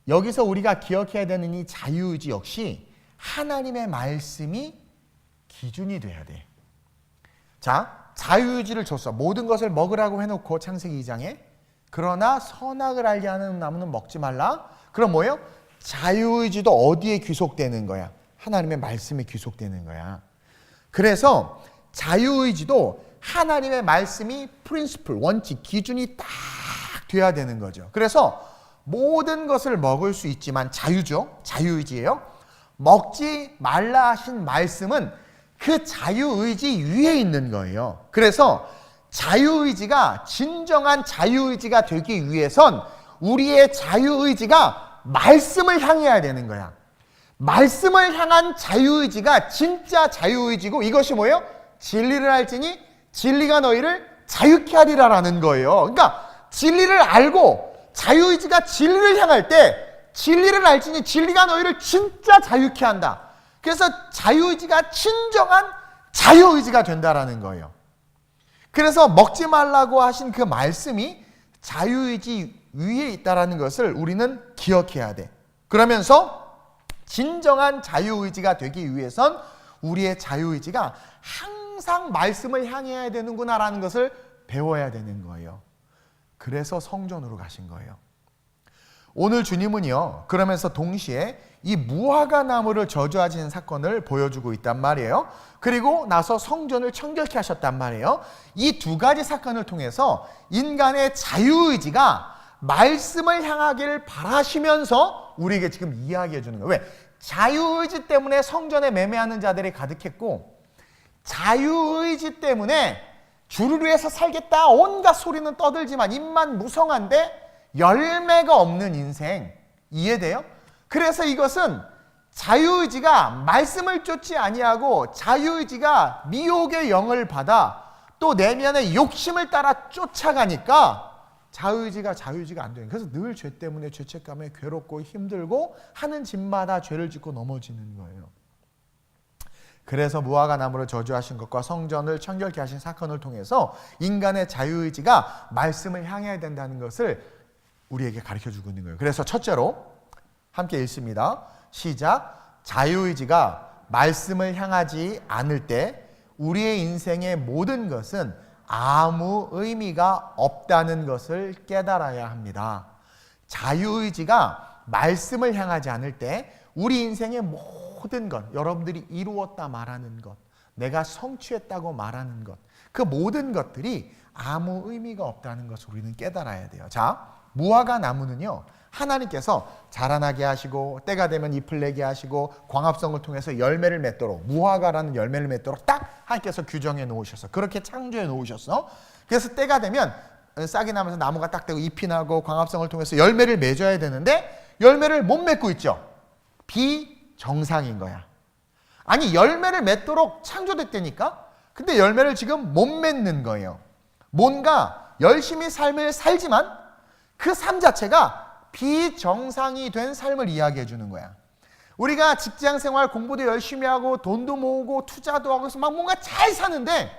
[SPEAKER 2] 여기서 우리가 기억해야 되는 이 자유의지 역시 하나님의 말씀이 기준이 돼야 돼. 자, 자유의지를 줬어. 모든 것을 먹으라고 해놓고 창세기 2장에, 그러나 선악을 알게 하는 나무는 먹지 말라. 그럼 뭐예요? 자유의지도 어디에 귀속되는 거야? 하나님의 말씀에 귀속되는 거야. 그래서 자유의지도 하나님의 말씀이 프린시플, 원칙, 기준이 딱 돼야 되는 거죠. 그래서 모든 것을 먹을 수 있지만 자유죠. 자유의지예요. 먹지 말라 하신 말씀은 그 자유의지 위에 있는 거예요. 그래서 자유의지가 진정한 자유의지가 되기 위해선 우리의 자유의지가 말씀을 향해야 되는 거야. 말씀을 향한 자유의지가 진짜 자유의지고, 이것이 뭐예요? 진리를 알지니 진리가 너희를 자유케 하리라라는 거예요. 그러니까 진리를 알고 자유의지가 진리를 향할 때, 진리를 알지니 진리가 너희를 진짜 자유케 한다. 그래서 자유의지가 진정한 자유의지가 된다라는 거예요. 그래서 먹지 말라고 하신 그 말씀이 자유의지 위에 있다라는 것을 우리는 기억해야 돼. 그러면서 진정한 자유의지가 되기 위해선 우리의 자유의지가 항상 말씀을 향해야 되는구나라는 것을 배워야 되는 거예요. 그래서 성전으로 가신 거예요. 오늘 주님은요, 그러면서 동시에 이 무화과 나무를 저주하시는 사건을 보여주고 있단 말이에요. 그리고 나서 성전을 청결케 하셨단 말이에요. 이 두 가지 사건을 통해서 인간의 자유의지가 말씀을 향하기를 바라시면서 우리에게 지금 이야기해 주는 거예요. 왜? 자유의지 때문에 성전에 매매하는 자들이 가득했고, 자유의지 때문에 주를 위해서 살겠다 온갖 소리는 떠들지만 입만 무성한데 열매가 없는 인생. 이해돼요? 그래서 이것은 자유의지가 말씀을 쫓지 아니하고 자유의지가 미혹의 영을 받아 또 내면의 욕심을 따라 쫓아가니까 자유의지가 안 되는. 그래서 늘 죄 때문에 죄책감에 괴롭고 힘들고 하는 짓마다 죄를 짓고 넘어지는 거예요. 그래서 무화과 나무를 저주하신 것과 성전을 청결케 하신 사건을 통해서 인간의 자유의지가 말씀을 향해야 된다는 것을 우리에게 가르쳐주고 있는 거예요. 그래서 첫째로 함께 읽습니다. 시작. 자유의지가 말씀을 향하지 않을 때 우리의 인생의 모든 것은 아무 의미가 없다는 것을 깨달아야 합니다. 자유의지가 말씀을 향하지 않을 때 우리 인생의 모든 것, 여러분들이 이루었다 말하는 것, 내가 성취했다고 말하는 것, 그 모든 것들이 아무 의미가 없다는 것을 우리는 깨달아야 돼요. 자, 무화과 나무는요, 하나님께서 자라나게 하시고 때가 되면 잎을 내게 하시고 광합성을 통해서 열매를 맺도록, 무화과라는 열매를 맺도록 딱 하나님께서 규정해 놓으셨어. 그렇게 창조해 놓으셨어. 그래서 때가 되면 싹이 나면서 나무가 딱 되고 잎이 나고 광합성을 통해서 열매를 맺어야 되는데 열매를 못 맺고 있죠. 비정상인 거야. 아니, 열매를 맺도록 창조됐다니까? 근데 열매를 지금 못 맺는 거예요. 뭔가 열심히 삶을 살지만 그 삶 자체가 비정상이 된 삶을 이야기해 주는 거야. 우리가 직장 생활 공부도 열심히 하고 돈도 모으고 투자도 하고 해서 막 뭔가 잘 사는데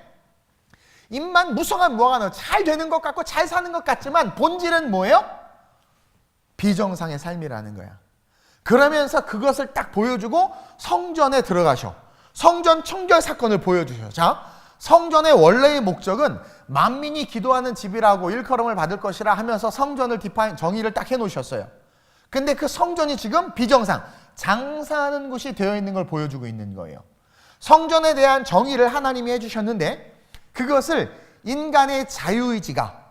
[SPEAKER 2] 입만 무성한 무화과 나무, 잘 되는 것 같고 잘 사는 것 같지만 본질은 뭐예요? 비정상의 삶이라는 거야. 그러면서 그것을 딱 보여주고 성전에 들어가셔. 성전 청결 사건을 보여주셔. 자, 성전의 원래의 목적은 만민이 기도하는 집이라고 일컬음을 받을 것이라 하면서 성전을 정의를 딱 해놓으셨어요. 근데 그 성전이 지금 비정상, 장사하는 곳이 되어 있는 걸 보여주고 있는 거예요. 성전에 대한 정의를 하나님이 해주셨는데 그것을 인간의 자유의지가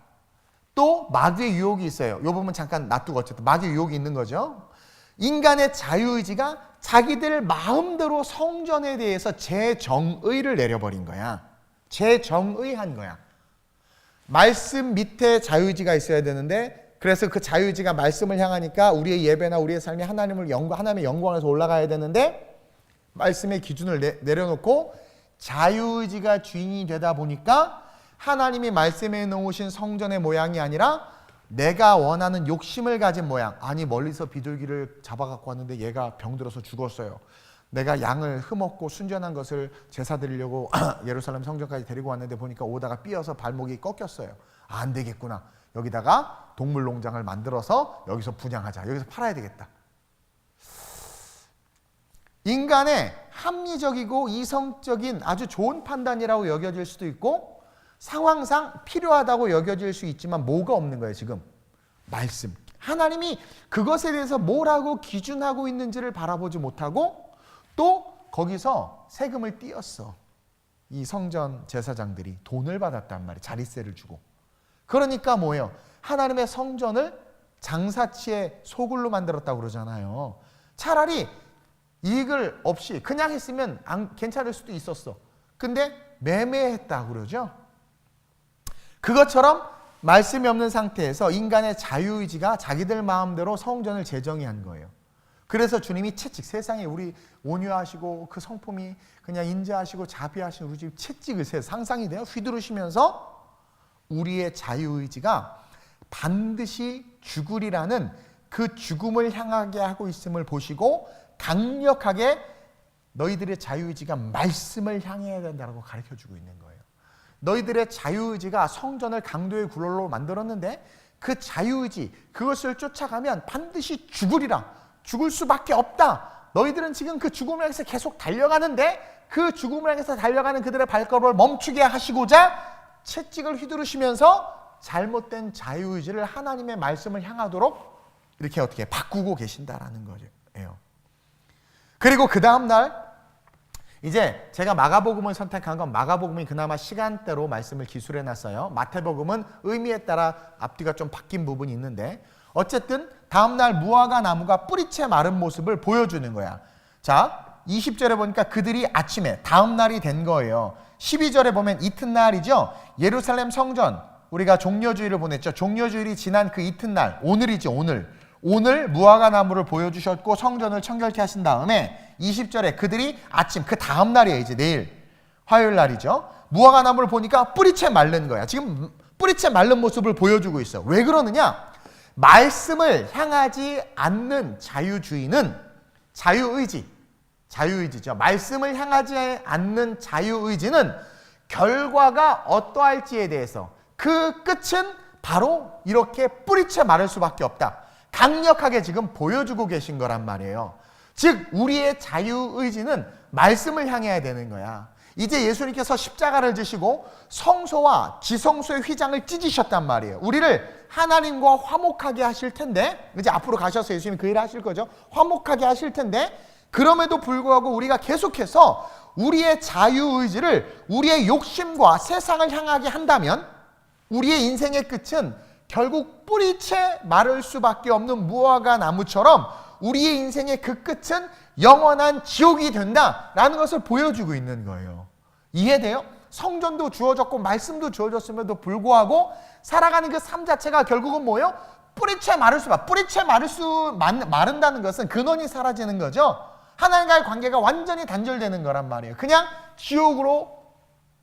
[SPEAKER 2] 또 마귀의 유혹이 있어요. 이 부분 잠깐 놔두고 어쨌든 마귀의 유혹이 있는 거죠. 인간의 자유의지가 자기들 마음대로 성전에 대해서 제정의를 내려버린 거야. 제정의한 거야. 말씀 밑에 자유의지가 있어야 되는데 그래서 그 자유의지가 말씀을 향하니까 우리의 예배나 우리의 삶이 하나님의 영광에서 올라가야 되는데 말씀의 기준을 내려놓고 자유의지가 주인이 되다 보니까 하나님이 말씀해 놓으신 성전의 모양이 아니라 내가 원하는 욕심을 가진 모양. 아니 멀리서 비둘기를 잡아갖고 왔는데 얘가 병들어서 죽었어요. 내가 양을 흠없고 순전한 것을 제사 드리려고 예루살렘 성전까지 데리고 왔는데 보니까 오다가 삐어서 발목이 꺾였어요. 안 되겠구나. 여기다가 동물 농장을 만들어서 여기서 분양하자. 여기서 팔아야 되겠다. 인간의 합리적이고 이성적인 아주 좋은 판단이라고 여겨질 수도 있고 상황상 필요하다고 여겨질 수 있지만 뭐가 없는 거예요 지금? 말씀. 하나님이 그것에 대해서 뭐라고 기준하고 있는지를 바라보지 못하고 또 거기서 세금을 띄었어. 이 성전 제사장들이 돈을 받았단 말이에요. 자릿세를 주고. 그러니까 뭐예요? 하나님의 성전을 장사치의 소굴로 만들었다고 그러잖아요. 차라리 이익을 없이 그냥 했으면 괜찮을 수도 있었어. 근데 매매했다고 그러죠. 그것처럼 말씀이 없는 상태에서 인간의 자유의지가 자기들 마음대로 성전을 재정의한 거예요. 그래서 주님이 채찍, 세상에 우리 온유하시고 그 성품이 그냥 인자하시고 자비하신 우리 집 채찍을 상상이 돼요. 휘두르시면서 우리의 자유의지가 반드시 죽으리라는 그 죽음을 향하게 하고 있음을 보시고 강력하게 너희들의 자유의지가 말씀을 향해야 된다고 가르쳐주고 있는 거예요. 너희들의 자유의지가 성전을 강도의 굴로 만들었는데 그 자유의지, 그것을 쫓아가면 반드시 죽으리라. 죽을 수밖에 없다. 너희들은 지금 그 죽음을 향해서 계속 달려가는데 그 죽음을 향해서 달려가는 그들의 발걸음을 멈추게 하시고자 채찍을 휘두르시면서 잘못된 자유의지를 하나님의 말씀을 향하도록 이렇게 어떻게 바꾸고 계신다라는 거예요. 그리고 그 다음날 이제 제가 마가복음을 선택한 건 마가복음이 그나마 시간대로 말씀을 기술해 놨어요. 마태복음은 의미에 따라 앞뒤가 좀 바뀐 부분이 있는데 어쨌든 다음날 무화과 나무가 뿌리채 마른 모습을 보여주는 거야. 자, 20절에 보니까 그들이 아침에 다음날이 된 거예요. 12절에 보면 이튿날이죠. 예루살렘 성전 우리가 종려주일을 보냈죠. 종려주일이 지난 그 이튿날 오늘이죠. 오늘 무화과 나무를 보여주셨고 성전을 청결케 하신 다음에 20절에 그들이 아침 그 다음 날이에요. 이제 내일 화요일 날이죠. 무화과 나무를 보니까 뿌리채 마른 거야. 지금 뿌리채 마른 모습을 보여주고 있어. 왜 그러느냐? 말씀을 향하지 않는 자유주의는 자유의지죠. 말씀을 향하지 않는 자유의지는 결과가 어떠할지에 대해서 그 끝은 바로 이렇게 뿌리채 마를 수밖에 없다. 강력하게 지금 보여주고 계신 거란 말이에요. 즉 우리의 자유의지는 말씀을 향해야 되는 거야. 이제 예수님께서 십자가를 지시고 성소와 지성소의 휘장을 찢으셨단 말이에요. 우리를 하나님과 화목하게 하실 텐데 이제 앞으로 가셔서 예수님이 그 일을 하실 거죠. 화목하게 하실 텐데 그럼에도 불구하고 우리가 계속해서 우리의 자유의지를 우리의 욕심과 세상을 향하게 한다면 우리의 인생의 끝은 결국 뿌리채 마를 수밖에 없는 무화과 나무처럼 우리의 인생의 그 끝은 영원한 지옥이 된다라는 것을 보여주고 있는 거예요. 이해돼요? 성전도 주어졌고 말씀도 주어졌음에도 불구하고 살아가는 그 삶 자체가 결국은 뭐예요? 뿌리채 마른다는 것은 근원이 사라지는 거죠. 하나님과의 관계가 완전히 단절되는 거란 말이에요. 그냥 지옥으로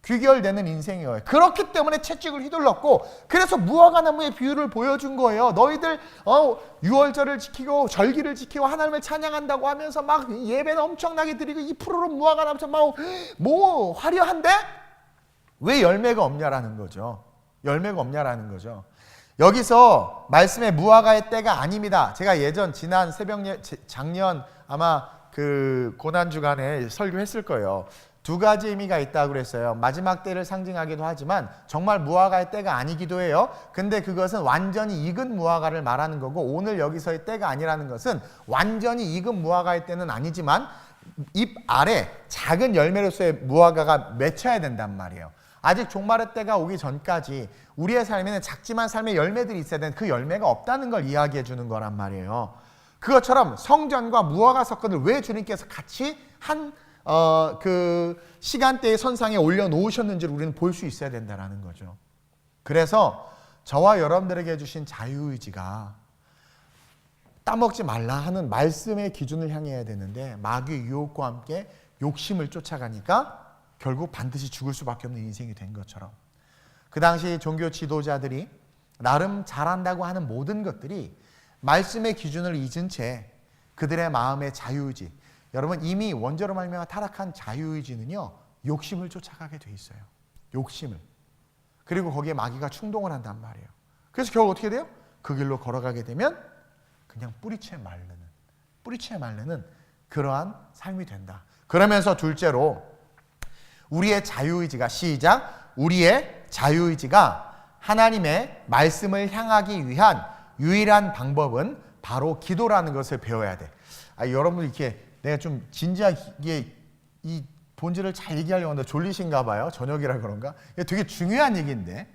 [SPEAKER 2] 귀결되는 인생이에요. 그렇기 때문에 채찍을 휘둘렀고 그래서 무화과 나무의 비유를 보여준 거예요. 너희들 유월절을 지키고 절기를 지키고 하나님을 찬양한다고 하면서 막 예배는 엄청나게 드리고 이 푸르른 무화과 나무처럼 막 뭐 화려한데 왜 열매가 없냐라는 거죠. 열매가 없냐라는 거죠. 여기서 말씀의 무화과의 때가 아닙니다. 제가 예전 지난 작년 아마 그 고난주간에 설교했을 거예요. 두 가지 의미가 있다고 그랬어요. 마지막 때를 상징하기도 하지만 정말 무화과의 때가 아니기도 해요. 근데 그것은 완전히 익은 무화과를 말하는 거고, 오늘 여기서의 때가 아니라는 것은 완전히 익은 무화과의 때는 아니지만 잎 아래 작은 열매로서의 무화과가 맺혀야 된단 말이에요. 아직 종말의 때가 오기 전까지 우리의 삶에는 작지만 삶의 열매들이 있어야 되는, 그 열매가 없다는 걸 이야기해 주는 거란 말이에요. 그것처럼 성전과 무화과 석권을 왜 주님께서 같이 그 시간대의 선상에 올려놓으셨는지를 우리는 볼 수 있어야 된다는 거죠. 그래서 저와 여러분들에게 주신 자유의지가 따먹지 말라 하는 말씀의 기준을 향해야 되는데, 마귀의 유혹과 함께 욕심을 쫓아가니까 결국 반드시 죽을 수밖에 없는 인생이 된 것처럼, 그 당시 종교 지도자들이 나름 잘한다고 하는 모든 것들이 말씀의 기준을 잊은 채 그들의 마음의 자유의지, 여러분 이미 원죄로 말미암아 타락한 자유의지는요, 욕심을 쫓아가게 돼 있어요. 욕심을. 그리고 거기에 마귀가 충동을 한단 말이에요. 그래서 결국 어떻게 돼요? 그 길로 걸어가게 되면 그냥 뿌리채 마르는 그러한 삶이 된다. 그러면서 둘째로 우리의 자유의지가, 시작, 우리의 자유의지가 하나님의 말씀을 향하기 위한 유일한 방법은 바로 기도라는 것을 배워야 돼. 여러분 이렇게 내가 좀 진지하게 이 본질을 잘 얘기하려고 하는데 졸리신가 봐요. 저녁이라 그런가? 이게 되게 중요한 얘기인데,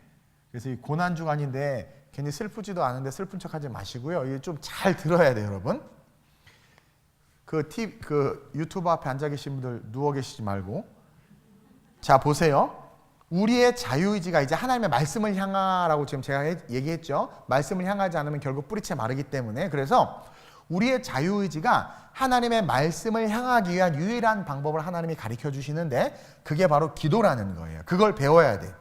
[SPEAKER 2] 그래서 이 고난주간인데 괜히 슬프지도 않은데 슬픈 척하지 마시고요. 이게 좀 잘 들어야 돼요, 여러분. 그 유튜브 앞에 앉아 계신 분들 누워 계시지 말고, 자 보세요. 우리의 자유의지가 이제 하나님의 말씀을 향하라고 지금 제가 얘기했죠. 말씀을 향하지 않으면 결국 뿌리채 마르기 때문에. 그래서 우리의 자유의지가 하나님의 말씀을 향하기 위한 유일한 방법을 하나님이 가르쳐 주시는데, 그게 바로 기도라는 거예요. 그걸 배워야 돼.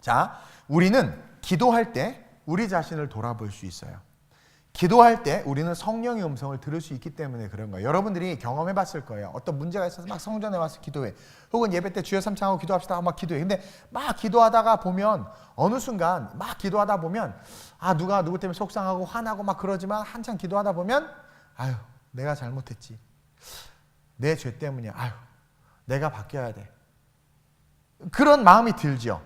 [SPEAKER 2] 자, 우리는 기도할 때 우리 자신을 돌아볼 수 있어요. 기도할 때 우리는 성령의 음성을 들을 수 있기 때문에 그런 거예요. 여러분들이 경험해 봤을 거예요. 어떤 문제가 있어서 막 성전에 와서 기도해. 혹은 예배 때 주여 삼창하고 기도합시다 하고 막 기도해. 근데 막 기도하다가 보면 어느 순간 막 기도하다 보면 누가 누구 때문에 속상하고 화나고 막 그러지만 한참 기도하다 보면 내가 잘못했지. 내 죄 때문이야. 내가 바뀌어야 돼. 그런 마음이 들죠.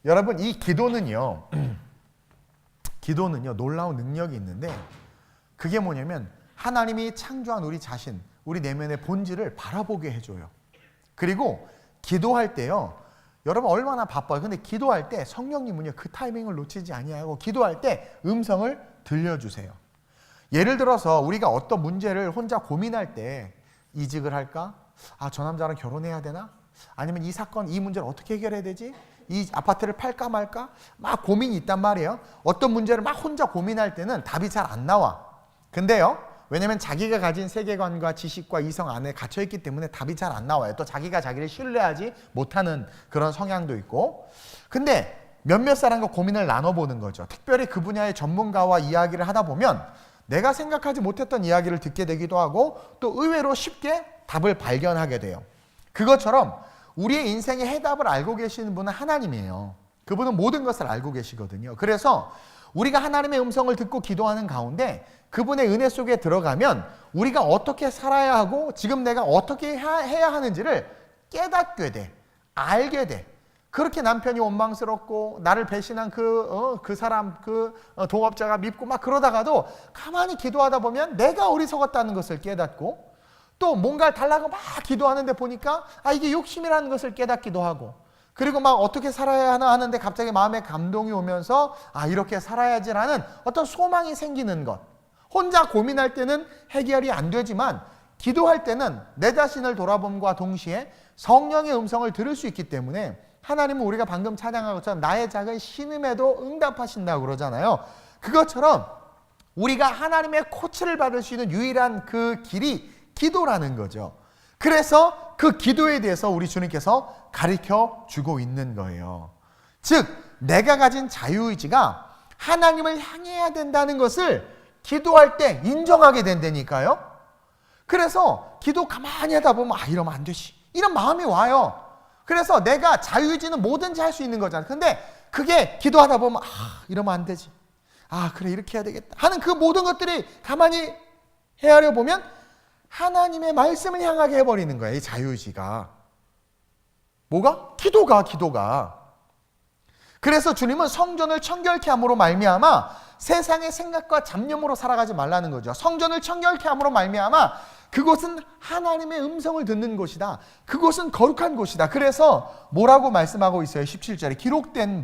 [SPEAKER 2] 여러분 이 기도는요 놀라운 능력이 있는데, 그게 뭐냐면 하나님이 창조한 우리 자신, 우리 내면의 본질을 바라보게 해줘요. 그리고 기도할 때요, 여러분 얼마나 바빠요. 근데 기도할 때 성령님은요 그 타이밍을 놓치지 아니하고 기도할 때 음성을 들려주세요. 예를 들어서 우리가 어떤 문제를 혼자 고민할 때, 이직을 할까? 저 남자랑 결혼해야 되나? 아니면 이 사건, 이 문제를 어떻게 해결해야 되지? 이 아파트를 팔까 말까? 막 고민이 있단 말이에요. 어떤 문제를 막 혼자 고민할 때는 답이 잘 안 나와. 근데요, 왜냐면 자기가 가진 세계관과 지식과 이성 안에 갇혀있기 때문에 답이 잘 안 나와요. 또 자기가 자기를 신뢰하지 못하는 그런 성향도 있고. 근데 몇몇 사람과 고민을 나눠보는 거죠. 특별히 그 분야의 전문가와 이야기를 하다 보면 내가 생각하지 못했던 이야기를 듣게 되기도 하고, 또 의외로 쉽게 답을 발견하게 돼요. 그것처럼 우리의 인생의 해답을 알고 계시는 분은 하나님이에요. 그분은 모든 것을 알고 계시거든요. 그래서 우리가 하나님의 음성을 듣고 기도하는 가운데 그분의 은혜 속에 들어가면 우리가 어떻게 살아야 하고 지금 내가 어떻게 해야 하는지를 깨닫게 돼. 알게 돼. 그렇게 남편이 원망스럽고 나를 배신한 그 사람, 동업자가 밉고 막 그러다가도 가만히 기도하다 보면 내가 어리석었다는 것을 깨닫고, 또 뭔가 달라고 막 기도하는데 보니까 이게 욕심이라는 것을 깨닫기도 하고, 그리고 막 어떻게 살아야 하나 하는데 갑자기 마음에 감동이 오면서 이렇게 살아야지라는 어떤 소망이 생기는 것. 혼자 고민할 때는 해결이 안 되지만 기도할 때는 내 자신을 돌아봄과 동시에 성령의 음성을 들을 수 있기 때문에, 하나님은 우리가 방금 찬양한 것처럼 나의 작은 신음에도 응답하신다고 그러잖아요. 그것처럼 우리가 하나님의 코치를 받을 수 있는 유일한 그 길이 기도라는 거죠. 그래서 그 기도에 대해서 우리 주님께서 가르쳐 주고 있는 거예요. 즉 내가 가진 자유의지가 하나님을 향해야 된다는 것을 기도할 때 인정하게 된다니까요. 그래서 기도 가만히 하다 보면 이러면 안 되지, 이런 마음이 와요. 그래서 내가 자유의지는 뭐든지 할 수 있는 거잖아. 근데 그게 기도하다 보면 이러면 안 되지. 그래 이렇게 해야 되겠다 하는 그 모든 것들이 가만히 헤아려 보면 하나님의 말씀을 향하게 해버리는 거야. 이 자유의지가. 뭐가? 기도가. 그래서 주님은 성전을 청결케 함으로 말미암아 세상의 생각과 잡념으로 살아가지 말라는 거죠. 성전을 청결케 함으로 말미암아 그곳은 하나님의 음성을 듣는 곳이다. 그곳은 거룩한 곳이다. 그래서 뭐라고 말씀하고 있어요? 17절에 기록된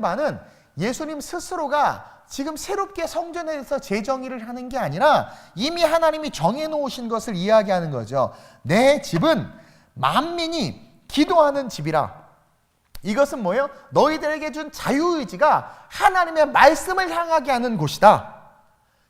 [SPEAKER 2] 바는 예수님 스스로가 지금 새롭게 성전에서 재정의를 하는 게 아니라 이미 하나님이 정해놓으신 것을 이야기하는 거죠. 내 집은 만민이 기도하는 집이라. 이것은 뭐예요? 너희들에게 준 자유의지가 하나님의 말씀을 향하게 하는 곳이다.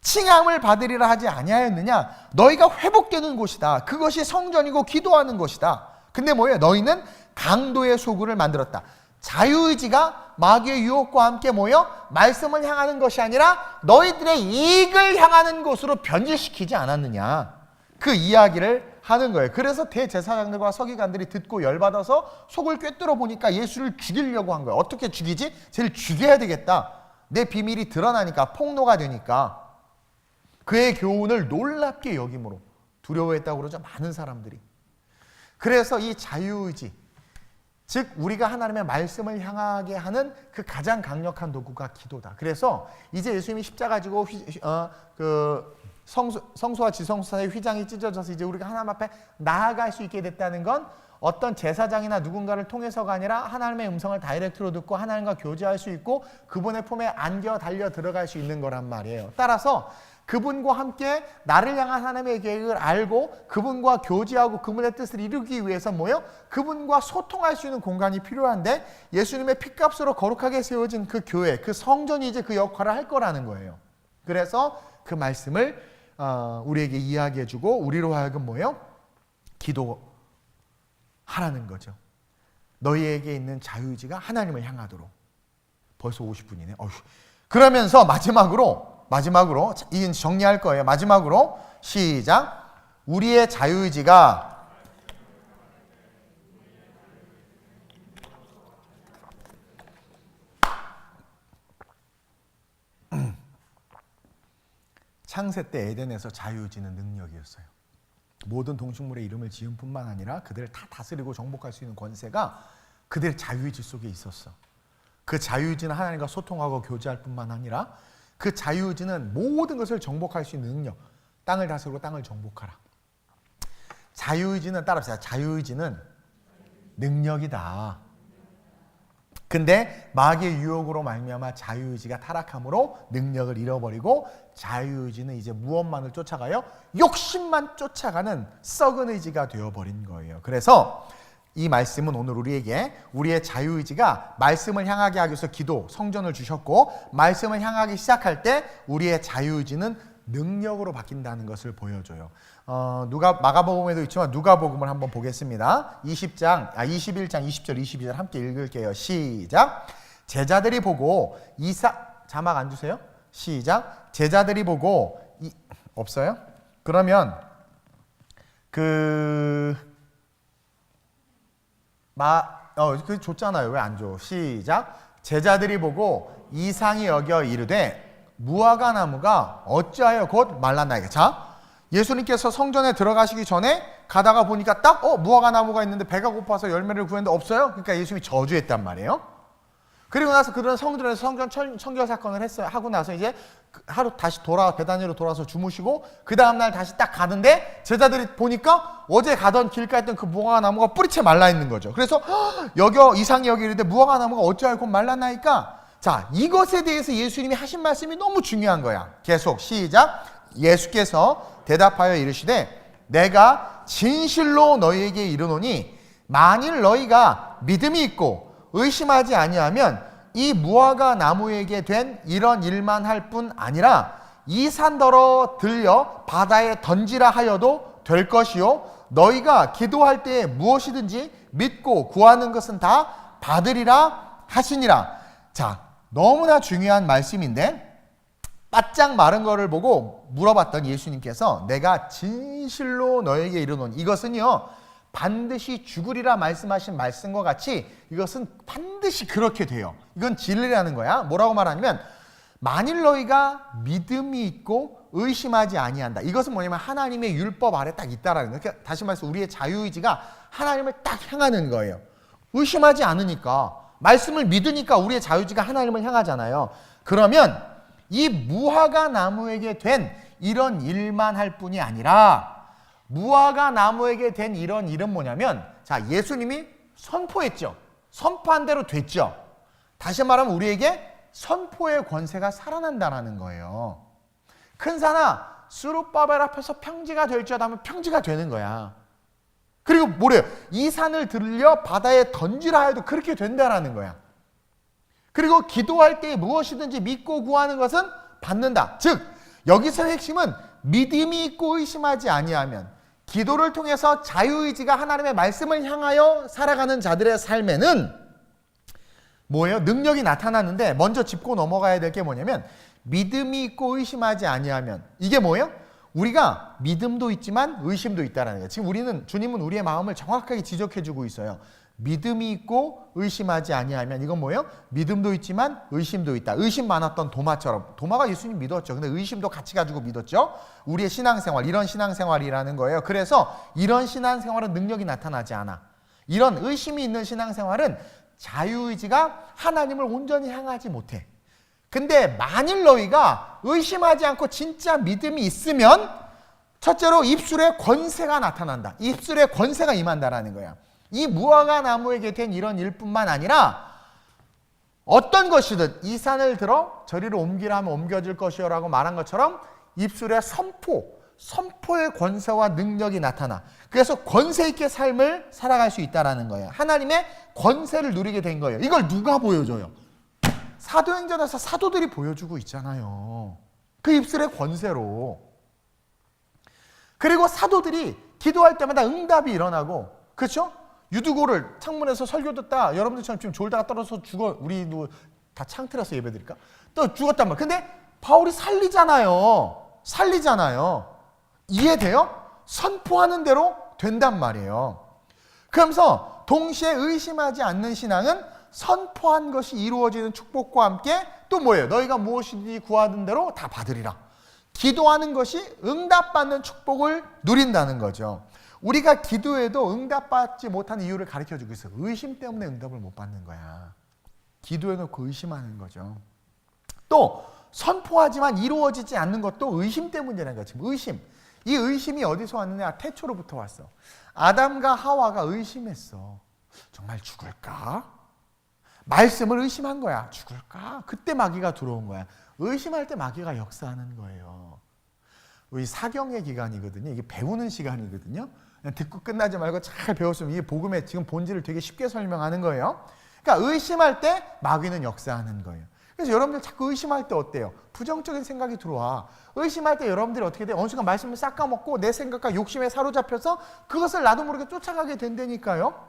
[SPEAKER 2] 칭함을 받으리라 하지 아니하였느냐? 너희가 회복되는 곳이다. 그것이 성전이고 기도하는 곳이다. 근데 뭐예요? 너희는 강도의 소굴을 만들었다. 자유의지가 마귀의 유혹과 함께 모여 말씀을 향하는 것이 아니라 너희들의 이익을 향하는 곳으로 변질시키지 않았느냐? 그 이야기를 하는 거예요. 그래서 대제사장들과 서기관들이 듣고 열받아서 속을 꿰뚫어 보니까 예수를 죽이려고 한 거예요. 어떻게 죽이지? 쟤를 죽여야 되겠다. 내 비밀이 드러나니까, 폭로가 되니까. 그의 교훈을 놀랍게 여김으로 두려워했다고 그러죠. 많은 사람들이. 그래서 이 자유의지, 즉 우리가 하나님의 말씀을 향하게 하는 그 가장 강력한 도구가 기도다. 그래서 이제 예수님이 십자가 지고 성소와 지성소 사이에 휘장이 찢어져서 이제 우리가 하나님 앞에 나아갈 수 있게 됐다는 건 어떤 제사장이나 누군가를 통해서가 아니라 하나님의 음성을 다이렉트로 듣고 하나님과 교제할 수 있고 그분의 품에 안겨 달려 들어갈 수 있는 거란 말이에요. 따라서 그분과 함께 나를 향한 하나님의 계획을 알고 그분과 교제하고 그분의 뜻을 이루기 위해서 뭐예요? 그분과 소통할 수 있는 공간이 필요한데 예수님의 피값으로 거룩하게 세워진 그 교회, 그 성전이 이제 그 역할을 할 거라는 거예요. 그래서 그 말씀을 우리에게 이야기해주고 우리로 하여금 뭐예요? 기도하라는 거죠. 너희에게 있는 자유의지가 하나님을 향하도록. 벌써 50분이네. 그러면서 마지막으로 이 정리할 거예요. 마지막으로 시작. 우리의 자유의지가 창세 때 에덴에서 자유의지는 능력이었어요. 모든 동식물의 이름을 지은 뿐만 아니라 그들을 다 다스리고 정복할 수 있는 권세가 그들의 자유의지 속에 있었어. 그 자유의지는 하나님과 소통하고 교제할 뿐만 아니라 그 자유의지는 모든 것을 정복할 수 있는 능력. 땅을 다스리고 땅을 정복하라. 자유의지는 따라합시다. 자유의지는 능력이다. 근데 마귀의 유혹으로 말미암아 자유의지가 타락함으로 능력을 잃어버리고 자유의지는 이제 무엇만을 쫓아가요? 욕심만 쫓아가는 썩은 의지가 되어버린 거예요. 그래서 이 말씀은 오늘 우리에게 우리의 자유의지가 말씀을 향하게 하기 위해서 기도, 성전을 주셨고 말씀을 향하기 시작할 때 우리의 자유의지는 능력으로 바뀐다는 것을 보여줘요. 마가복음에도 있지만 누가복음을 한번 보겠습니다. 21장 20절 22절 함께 읽을게요. 시작. 제자들이 보고 자막 안 주세요? 시작. 제자들이 보고 없어요? 그러면 그 줬잖아요. 왜 안 줘? 시작. 제자들이 보고 이상히 여겨 이르되 무화과 나무가 어찌하여 곧 말랐나이까. 자, 예수님께서 성전에 들어가시기 전에 가다가 보니까 딱 무화과 나무가 있는데 배가 고파서 열매를 구했는데 없어요. 그러니까 예수님이 저주했단 말이에요. 그리고 나서 그들은 성전에서 성전 청결 사건을 하고 나서 이제 하루 다시 베다니로 돌아서 주무시고 그 다음날 다시 딱 가는데 제자들이 보니까 어제 가던 길가에 있던 그 무화과 나무가 뿌리채 말라 있는 거죠. 그래서 이상히 여기는데 무화과 나무가 어찌하여 곧 말랐나이까. 자, 이것에 대해서 예수님이 하신 말씀이 너무 중요한 거야. 계속 시작. 예수께서 대답하여 이르시되 내가 진실로 너희에게 이르노니 만일 너희가 믿음이 있고 의심하지 아니하면 이 무화과 나무에게 된 이런 일만 할 뿐 아니라 이 산더러 들려 바다에 던지라 하여도 될 것이요 너희가 기도할 때에 무엇이든지 믿고 구하는 것은 다 받으리라 하시니라. 자, 너무나 중요한 말씀인데 바짝 마른 거를 보고 물어봤던 예수님께서 내가 진실로 너에게 이르노니 이것은요 반드시 죽으리라 말씀하신 말씀과 같이 이것은 반드시 그렇게 돼요. 이건 진리라는 거야. 뭐라고 말하냐면 만일 너희가 믿음이 있고 의심하지 아니한다. 이것은 뭐냐면 하나님의 율법 아래 딱 있다라는 거예요. 그러니까 다시 말해서 우리의 자유의지가 하나님을 딱 향하는 거예요. 의심하지 않으니까, 말씀을 믿으니까 우리의 자유의지가 하나님을 향하잖아요. 그러면 이 무화과 나무에게 된 이런 일만 할 뿐이 아니라, 무화과 나무에게 된 이런 일은 뭐냐면, 자, 예수님이 선포했죠. 선포한 대로 됐죠. 다시 말하면 우리에게 선포의 권세가 살아난다는 거예요. 큰 산아 스룹바벨 앞에서 평지가 될지어다 하면 평지가 되는 거야. 그리고 뭐래요? 이 산을 들려 바다에 던지라 해도 그렇게 된다라는 거야. 그리고 기도할 때 무엇이든지 믿고 구하는 것은 받는다. 즉 여기서 핵심은 믿음이 있고 의심하지 아니하면, 기도를 통해서 자유의지가 하나님의 말씀을 향하여 살아가는 자들의 삶에는 뭐예요? 능력이 나타나는데 먼저 짚고 넘어가야 될 게 뭐냐면, 믿음이 있고 의심하지 아니하면, 이게 뭐예요? 우리가 믿음도 있지만 의심도 있다라는 거예요. 지금 주님은 우리의 마음을 정확하게 지적해주고 있어요. 믿음이 있고 의심하지 아니하면, 이건 뭐예요? 믿음도 있지만 의심도 있다. 의심 많았던 도마처럼. 도마가 예수님 믿었죠. 근데 의심도 같이 가지고 믿었죠. 우리의 신앙생활, 이런 신앙생활이라는 거예요. 그래서 이런 신앙생활은 능력이 나타나지 않아. 이런 의심이 있는 신앙생활은 자유의지가 하나님을 온전히 향하지 못해. 근데 만일 너희가 의심하지 않고 진짜 믿음이 있으면, 첫째로 입술에 권세가 나타난다. 입술에 권세가 임한다라는 거야. 이 무화과 나무에게 된 이런 일뿐만 아니라 어떤 것이든 이 산을 들어 저리로 옮기라 하면 옮겨질 것이요라고 말한 것처럼 입술에 선포의 권세와 능력이 나타나. 그래서 권세 있게 삶을 살아갈 수 있다라는 거예요. 하나님의 권세를 누리게 된 거예요. 이걸 누가 보여줘요? 사도행전에서 사도들이 보여주고 있잖아요. 그 입술의 권세로. 그리고 사도들이 기도할 때마다 응답이 일어나고, 그렇죠? 유두고를 창문에서 설교 듣다 여러분들처럼 지금 졸다가 떨어져서 죽어. 우리도 다 창틀에서 예배드릴까? 또 죽었단 말이에요. 근데 바울이 살리잖아요. 이해돼요? 선포하는 대로 된단 말이에요. 그러면서 동시에 의심하지 않는 신앙은 선포한 것이 이루어지는 축복과 함께 또 뭐예요? 너희가 무엇이든지 구하는 대로 다 받으리라. 기도하는 것이 응답받는 축복을 누린다는 거죠. 우리가 기도해도 응답받지 못하는 이유를 가르쳐주고 있어요. 의심 때문에 응답을 못 받는 거야. 기도해놓고 의심하는 거죠. 또 선포하지만 이루어지지 않는 것도 의심 때문이라는 거야. 지금 의심. 이 의심이 어디서 왔느냐? 태초로부터 왔어. 아담과 하와가 의심했어. 정말 죽을까? 말씀을 의심한 거야. 죽을까? 그때 마귀가 들어온 거야. 의심할 때 마귀가 역사하는 거예요. 우리 사경의 기간이거든요. 이게 배우는 시간이거든요. 그냥 듣고 끝나지 말고 잘 배웠으면 이게 복음의 지금 본질을 되게 쉽게 설명하는 거예요. 그러니까 의심할 때 마귀는 역사하는 거예요. 그래서 여러분들 자꾸 의심할 때 어때요? 부정적인 생각이 들어와. 의심할 때 여러분들이 어떻게 돼요? 어느 순간 말씀을 싹 까먹고 내 생각과 욕심에 사로잡혀서 그것을 나도 모르게 쫓아가게 된다니까요.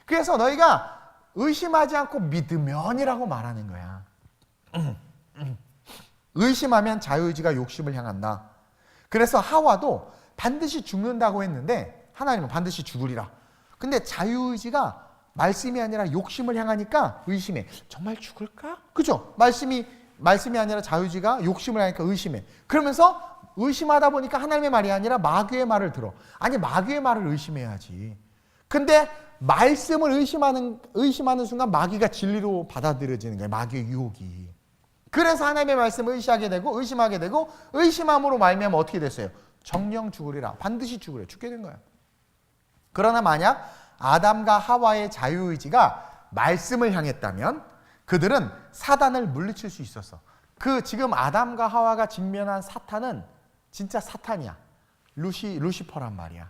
[SPEAKER 2] 그래서 너희가 의심하지 않고 믿으면이라고 말하는 거야. 의심하면 자유의지가 욕심을 향한다. 그래서 하와도 반드시 죽는다고 했는데 하나님은 반드시 죽으리라. 근데 자유의지가 말씀이 아니라 욕심을 향하니까 의심해. 정말 죽을까? 그죠? 말씀이 아니라 자유의지가 욕심을 하니까 의심해. 그러면서 의심하다 보니까 하나님의 말이 아니라 마귀의 말을 들어. 아니 마귀의 말을 의심해야지. 근데 말씀을 의심하는 순간 마귀가 진리로 받아들여지는 거예요. 마귀의 유혹이. 그래서 하나님의 말씀을 의심하게 되고 의심함으로 말미암아 어떻게 됐어요? 정령 죽으리라. 반드시 죽으리라. 죽게 된 거예요. 그러나 만약 아담과 하와의 자유의지가 말씀을 향했다면 그들은 사단을 물리칠 수 있었어. 지금 아담과 하와가 직면한 사탄은 진짜 사탄이야. 루시퍼란 말이야.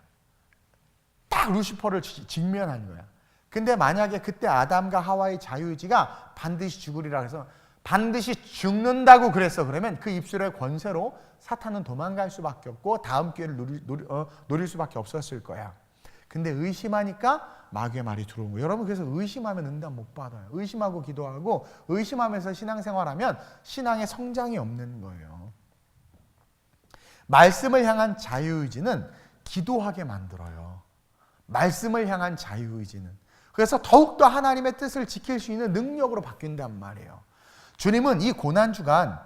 [SPEAKER 2] 딱 루시퍼를 직면한 거야. 근데 만약에 그때 아담과 하와의 자유의지가 반드시 죽으리라 해서 반드시 죽는다고 그랬어. 그러면 그 입술의 권세로 사탄은 도망갈 수밖에 없고 다음 기회를 노릴 수밖에 없었을 거야. 근데 의심하니까 마귀의 말이 들어온 거예요. 여러분 그래서 의심하면 응답 못 받아요. 의심하고 기도하고 의심하면서 신앙생활하면 신앙의 성장이 없는 거예요. 말씀을 향한 자유의지는 기도하게 만들어요. 말씀을 향한 자유의지는 그래서 더욱더 하나님의 뜻을 지킬 수 있는 능력으로 바뀐단 말이에요. 주님은 이 고난주간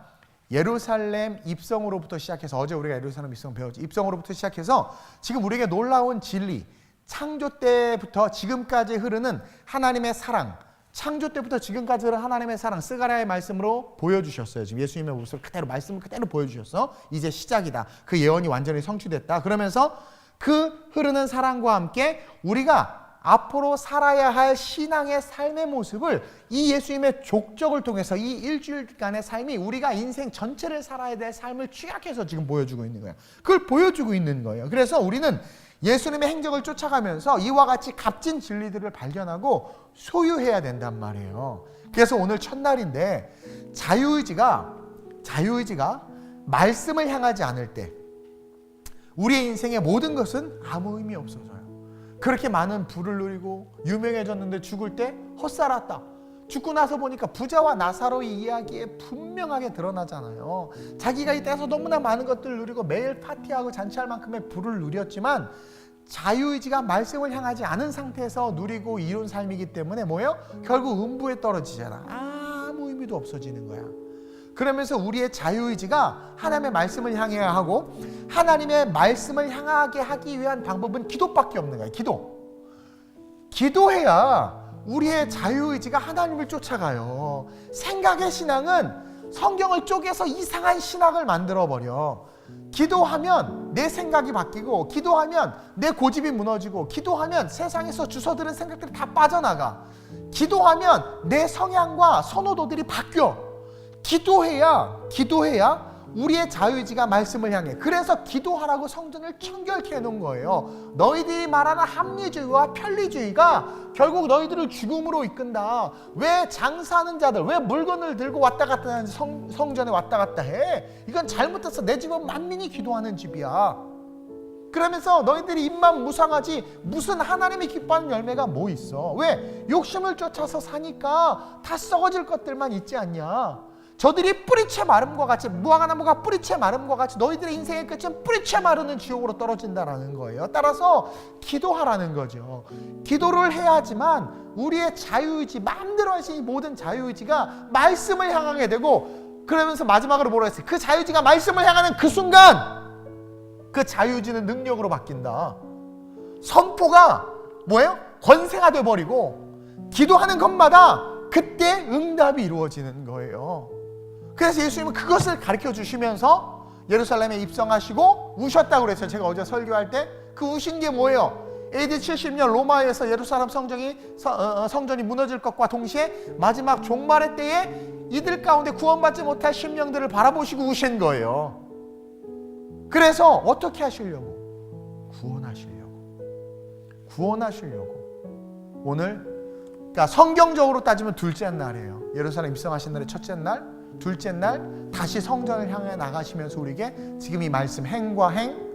[SPEAKER 2] 예루살렘 입성으로부터 시작해서 어제 우리가 예루살렘 입성 배웠죠. 입성으로부터 시작해서 지금 우리에게 놀라운 진리, 창조 때부터 지금까지 흐르는 하나님의 사랑, 창조 때부터 지금까지 흐르는 하나님의 사랑, 스가랴의 말씀으로 보여주셨어요. 지금 예수님의 모습을 그대로 말씀을 그대로 보여주셔서 이제 시작이다. 그 예언이 완전히 성취됐다. 그러면서 그 흐르는 사랑과 함께 우리가 앞으로 살아야 할 신앙의 삶의 모습을 이 예수님의 족적을 통해서 이 일주일간의 삶이 우리가 인생 전체를 살아야 될 삶을 취약해서 지금 보여주고 있는 거예요. 그걸 보여주고 있는 거예요. 그래서 우리는 예수님의 행적을 쫓아가면서 이와 같이 값진 진리들을 발견하고 소유해야 된단 말이에요. 그래서 오늘 첫날인데 자유의지가 말씀을 향하지 않을 때 우리의 인생의 모든 것은 아무 의미 없어져요. 그렇게 많은 부를 누리고 유명해졌는데 죽을 때 헛살았다. 죽고 나서 보니까 부자와 나사로의 이야기에 분명하게 드러나잖아요. 자기가 이 땅에서 너무나 많은 것들을 누리고 매일 파티하고 잔치할 만큼의 부를 누렸지만 자유의지가 말씀을 향하지 않은 상태에서 누리고 이룬 삶이기 때문에 뭐예요? 결국 음부에 떨어지잖아. 아무 의미도 없어지는 거야. 그러면서 우리의 자유의지가 하나님의 말씀을 향해야 하고 하나님의 말씀을 향하게 하기 위한 방법은 기도밖에 없는 거예요. 기도해야 우리의 자유의지가 하나님을 쫓아가요. 생각의 신앙은 성경을 쪼개서 이상한 신학을 만들어버려. 기도하면 내 생각이 바뀌고 기도하면 내 고집이 무너지고 기도하면 세상에서 주워들은 생각들이 다 빠져나가. 기도하면 내 성향과 선호도들이 바뀌어. 기도해야 우리의 자유의지가 말씀을 향해. 그래서 기도하라고 성전을 청결케 해놓은 거예요. 너희들이 말하는 합리주의와 편리주의가 결국 너희들을 죽음으로 이끈다. 왜 장사하는 자들, 왜 물건을 들고 왔다 갔다 하는지 성전에 왔다 갔다 해? 이건 잘못해서 내 집은 만민이 기도하는 집이야. 그러면서 너희들이 입만 무상하지 무슨 하나님이 기뻐하는 열매가 뭐 있어? 왜? 욕심을 쫓아서 사니까 다 썩어질 것들만 있지 않냐? 저들이 뿌리채 마름과 같이, 무화과나무가 뿌리채 마름과 같이 너희들의 인생의 끝은 뿌리채 마르는 지옥으로 떨어진다라는 거예요. 따라서 기도하라는 거죠. 기도를 해야지만 우리의 자유의지, 마음대로 하신 이 모든 자유의지가 말씀을 향하게 되고, 그러면서 마지막으로 뭐라 했어요? 그 자유의지가 말씀을 향하는 그 순간 그 자유의지는 능력으로 바뀐다. 선포가 뭐예요? 권세가 돼버리고 기도하는 것마다 그때 응답이 이루어지는 거예요. 그래서 예수님은 그것을 가르쳐 주시면서 예루살렘에 입성하시고 우셨다고 그랬어요. 제가 어제 설교할 때 그 우신 게 뭐예요? AD 70년 로마에서 예루살렘 성전이 무너질 것과 동시에 마지막 종말의 때에 이들 가운데 구원받지 못할 심령들을 바라보시고 우신 거예요. 그래서 어떻게 하시려고? 구원하시려고. 오늘 그러니까 성경적으로 따지면 둘째 날이에요. 예루살렘 입성하신 날의 첫째 날, 둘째 날 다시 성전을 향해 나가시면서 우리에게 지금 이 말씀 행과 행,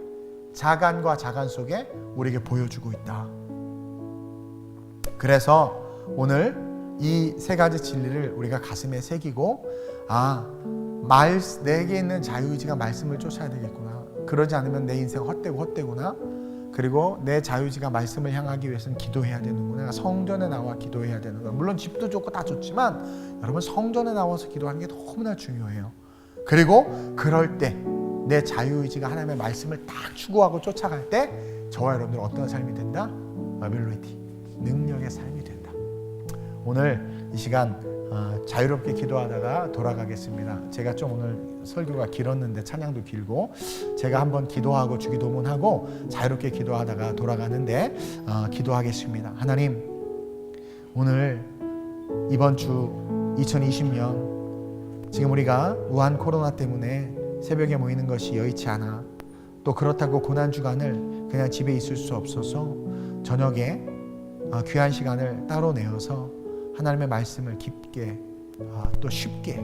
[SPEAKER 2] 자간과 자간 속에 우리에게 보여주고 있다. 그래서 오늘 이 세 가지 진리를 우리가 가슴에 새기고, 내게 있는 자유의지가 말씀을 쫓아야 되겠구나. 그러지 않으면 내 인생 헛되구나. 그리고 내 자유의지가 말씀을 향하기 위해서는 기도해야 되는구나. 성전에 나와 기도해야 되는 거야. 물론 집도 좋고 다 좋지만 여러분 성전에 나와서 기도하는 게 너무나 중요해요. 그리고 그럴 때 내 자유의지가 하나님의 말씀을 딱 추구하고 쫓아갈 때 저와 여러분들 어떤 삶이 된다? 어빌리티, 능력의 삶이 된다. 오늘 이 시간 자유롭게 기도하다가 돌아가겠습니다. 제가 좀 오늘 설교가 길었는데 찬양도 길고 제가 한번 기도하고 주기도문하고 자유롭게 기도하다가 돌아가는데 기도하겠습니다. 하나님, 오늘 이번 주 2020년 지금 우리가 우한 코로나 때문에 새벽에 모이는 것이 여의치 않아. 또 그렇다고 고난주간을 그냥 집에 있을 수 없어서 저녁에 귀한 시간을 따로 내어서 하나님의 말씀을 깊게 또 쉽게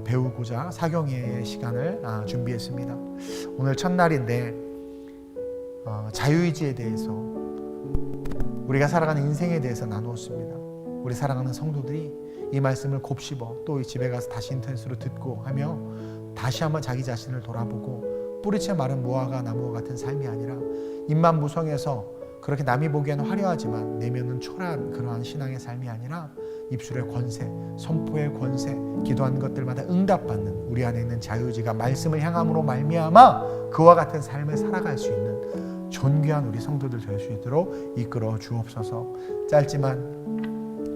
[SPEAKER 2] 배우고자 사경회의 시간을 준비했습니다. 오늘 첫날인데 자유의지에 대해서, 우리가 살아가는 인생에 대해서 나누었습니다. 우리 사랑하는 성도들이 이 말씀을 곱씹어 또 집에 가서 다시 인터넷으로 듣고 하며 다시 한번 자기 자신을 돌아보고 뿌리채 마른 무화과 나무와 같은 삶이 아니라 입만 무성해서 그렇게 남이 보기에는 화려하지만 내면은 초라한 그러한 신앙의 삶이 아니라 입술의 권세, 선포의 권세, 기도한 것들마다 응답받는 우리 안에 있는 자유의지가 말씀을 향함으로 말미암아 그와 같은 삶을 살아갈 수 있는 존귀한 우리 성도들 될 수 있도록 이끌어 주옵소서. 짧지만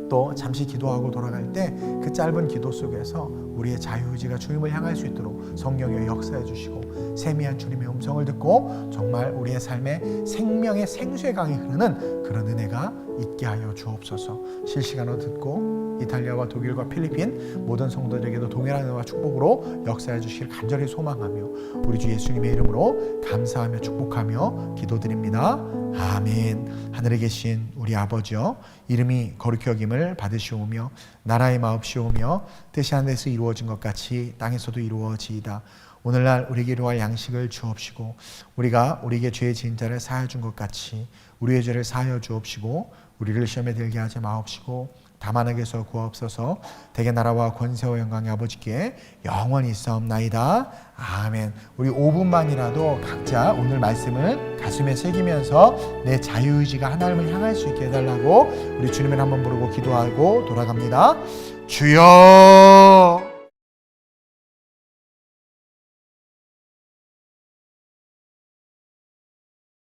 [SPEAKER 2] 또 잠시 기도하고 돌아갈 때 그 짧은 기도 속에서 우리의 자유의지가 주님을 향할 수 있도록 성령의 역사해 주시고 세미한 주님의 음성을 듣고 정말 우리의 삶에 생명의 생수의 강이 흐르는 그런 은혜가 있게 하여 주옵소서. 실시간으로 듣고 이탈리아와 독일과 필리핀 모든 성도들에게도 동일한 은혜와 축복으로 역사해 주시길 간절히 소망하며 우리 주 예수님의 이름으로 감사하며 축복하며 기도드립니다. 아멘. 하늘에 계신 우리 아버지여, 이름이 거룩히 여김을 받으시오며 나라의 마옵시오며 뜻이 하늘에서 이루어진 것 같이 땅에서도 이루어지이다. 오늘날 우리에게 이루어갈 양식을 주옵시고 우리가 우리에게 죄의 지은 자를 사하여 준 것 같이 우리의 죄를 사하여 주옵시고 우리를 시험에 들게 하지 마옵시고 다만 악에서 구하옵소서. 대개 나라와 권세와 영광이 아버지께 영원히 있사옵나이다. 아멘. 우리 5분만이라도 각자 오늘 말씀을 가슴에 새기면서 내 자유의지가 하나님을 향할 수 있게 해달라고 우리 주님을 한번 부르고 기도하고 돌아갑니다. 주여